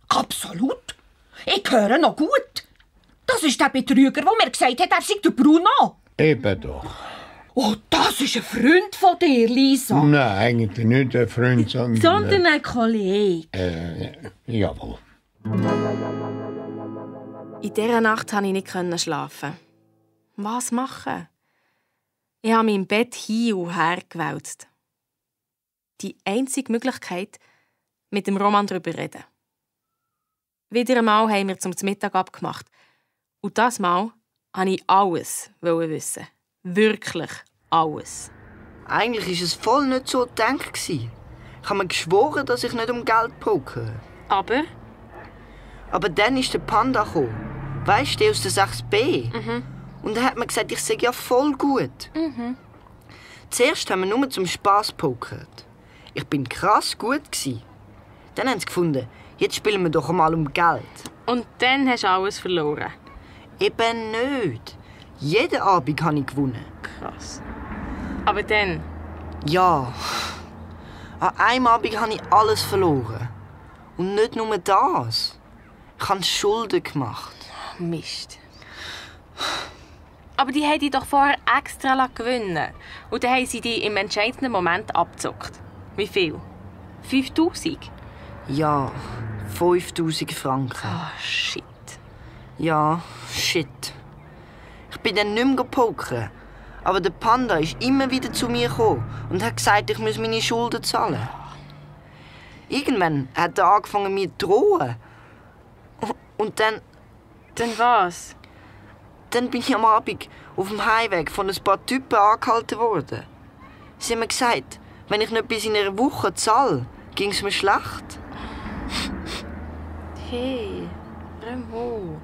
Absolut. Ich höre noch gut. Das ist der Betrüger, der mir gesagt hat, er sei der Bruno. Eben doch. Oh, das ist ein Freund von dir, Lisa. Nein, eigentlich nicht ein Freund, sondern ein Kollege. Jawohl. In dieser Nacht konnte ich nicht schlafen. Was machen? Ich habe mich im Bett hin und her gewälzt. Die einzige Möglichkeit, mit dem Roman darüber zu reden. Wieder einmal haben wir zum Mittag abgemacht. Und das Mal wollte ich alles wissen. Wirklich alles. Eigentlich war es voll nicht so gedacht. Ich habe mir geschworen, dass ich nicht um Geld poke. Aber? Aber dann ist der Panda gekommen. Weisst du, der aus der 6b? Mhm. Und er hat mir gesagt, ich sei ja voll gut. Mhm. Zuerst haben wir nur zum Spass pokert. Ich bin krass gut. Dann haben sie gefunden, jetzt spielen wir doch einmal um Geld. Und dann hast du alles verloren? Eben nicht. Jeden Abend habe ich gewonnen. Krass. Aber dann? Ja. An einem Abend habe ich alles verloren. Und nicht nur das. Ich habe Schulden gemacht. Mist. Aber die haben dich doch vorher extra gewinnen. Und dann haben sie dich im entscheidenden Moment abgezockt. Wie viel? 5'000? Ja, 5'000 Franken. Ah, shit. Ja, shit. Ich bin dann nicht mehr pokern. Aber der Panda ist immer wieder zu mir gekommen und hat gesagt, ich muss meine Schulden zahlen. Irgendwann hat er angefangen, mir zu drohen. Und dann... Dann was? Dann bin ich am Abend auf dem Heimweg von ein paar Typen angehalten worden. Sie haben mir gesagt, wenn ich nicht bis in einer Woche zahle, ging es mir schlecht. Hey, Remo.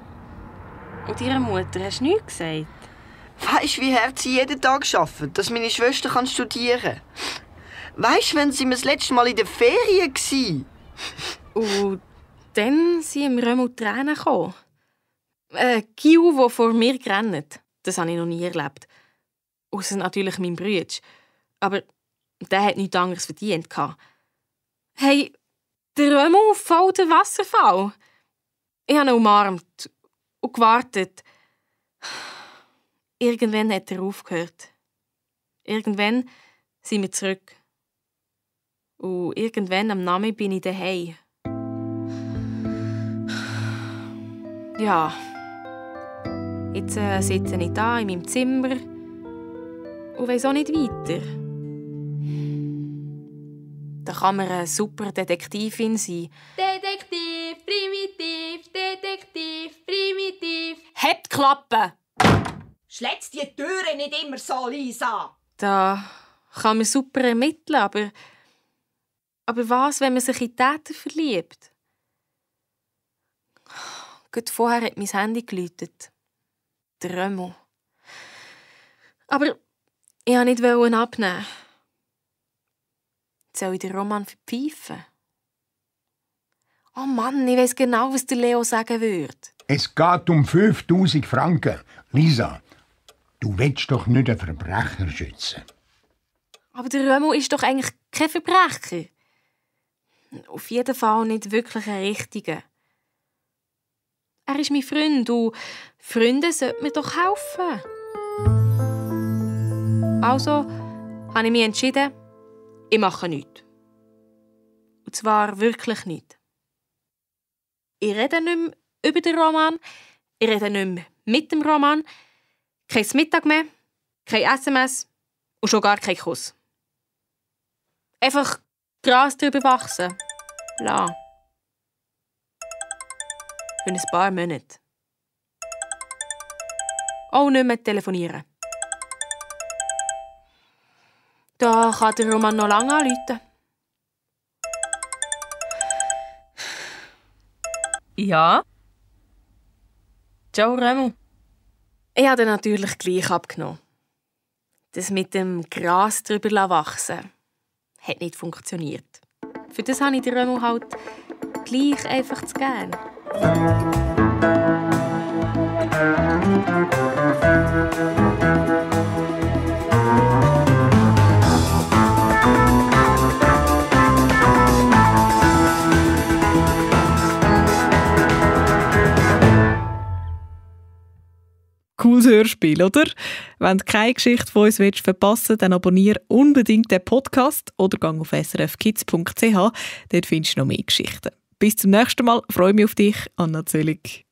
Und ihrer Mutter hast du nichts gesagt? Weisst du, wie hart sie jeden Tag arbeitet, dass meine Schwester studieren kann? Weisst du, wenn sie das letzte Mal in der Ferien war? Und dann sind im Remo Tränen gekommen. Kiu, der vor mir rennt. Das habe ich noch nie erlebt. Ausser natürlich mein Bruder. Aber der hat nichts anderes verdient. Hey, der Remo fällt den Wasserfall. Ich habe ihn umarmt und gewartet. Irgendwann hat er aufgehört. Irgendwann sind wir zurück. Und irgendwann am Nachmittag bin ich daheim. Ja. Jetzt sitze ich da in meinem Zimmer und weiss auch nicht weiter. Da kann man eine super Detektivin sein. Detektiv, primitiv, Detektiv, primitiv. Hebt die Klappe! Schlitz die Türe nicht immer so, Lisa! Da kann man super ermitteln, aber was, wenn man sich in Täter verliebt? Gerade vorher hat mein Handy geläutet. Der Remo. Aber ich wollte nicht abnehmen. Jetzt soll ich den Roman verpfeifen? Oh Mann, ich weiss genau, was der Leo sagen würde. Es geht um 5000 Franken. Lisa, du willst doch nicht einen Verbrecher schützen. Aber der Remo ist doch eigentlich kein Verbrecher. Auf jeden Fall nicht wirklich ein richtiger. Er ist mein Freund und Freunde sollten mir doch helfen. Also habe ich mich entschieden, ich mache nichts. Und zwar wirklich nichts. Ich rede nicht mehr über den Roman, ich rede nicht mehr mit dem Roman, kein Mittag mehr, kein SMS und schon gar kein Kuss. Einfach Gras drüber wachsen. Lassen. Für ein paar Monate. Auch nicht mehr telefonieren. Da kann der Roman noch lange anrufen. Ja? Ciao, Remo. Ich habe natürlich gleich abgenommen. Das mit dem Gras drüber wachsen hat nicht funktioniert. Für das habe ich den Remo halt gleich einfach zu gern. Cooles Hörspiel, oder? Wenn du keine Geschichte von uns verpassen willst, dann abonniere unbedingt den Podcast oder geh auf srfkids.ch. Dort findest du noch mehr Geschichten. Bis zum nächsten Mal. Freue mich auf dich, Anna Zöllig.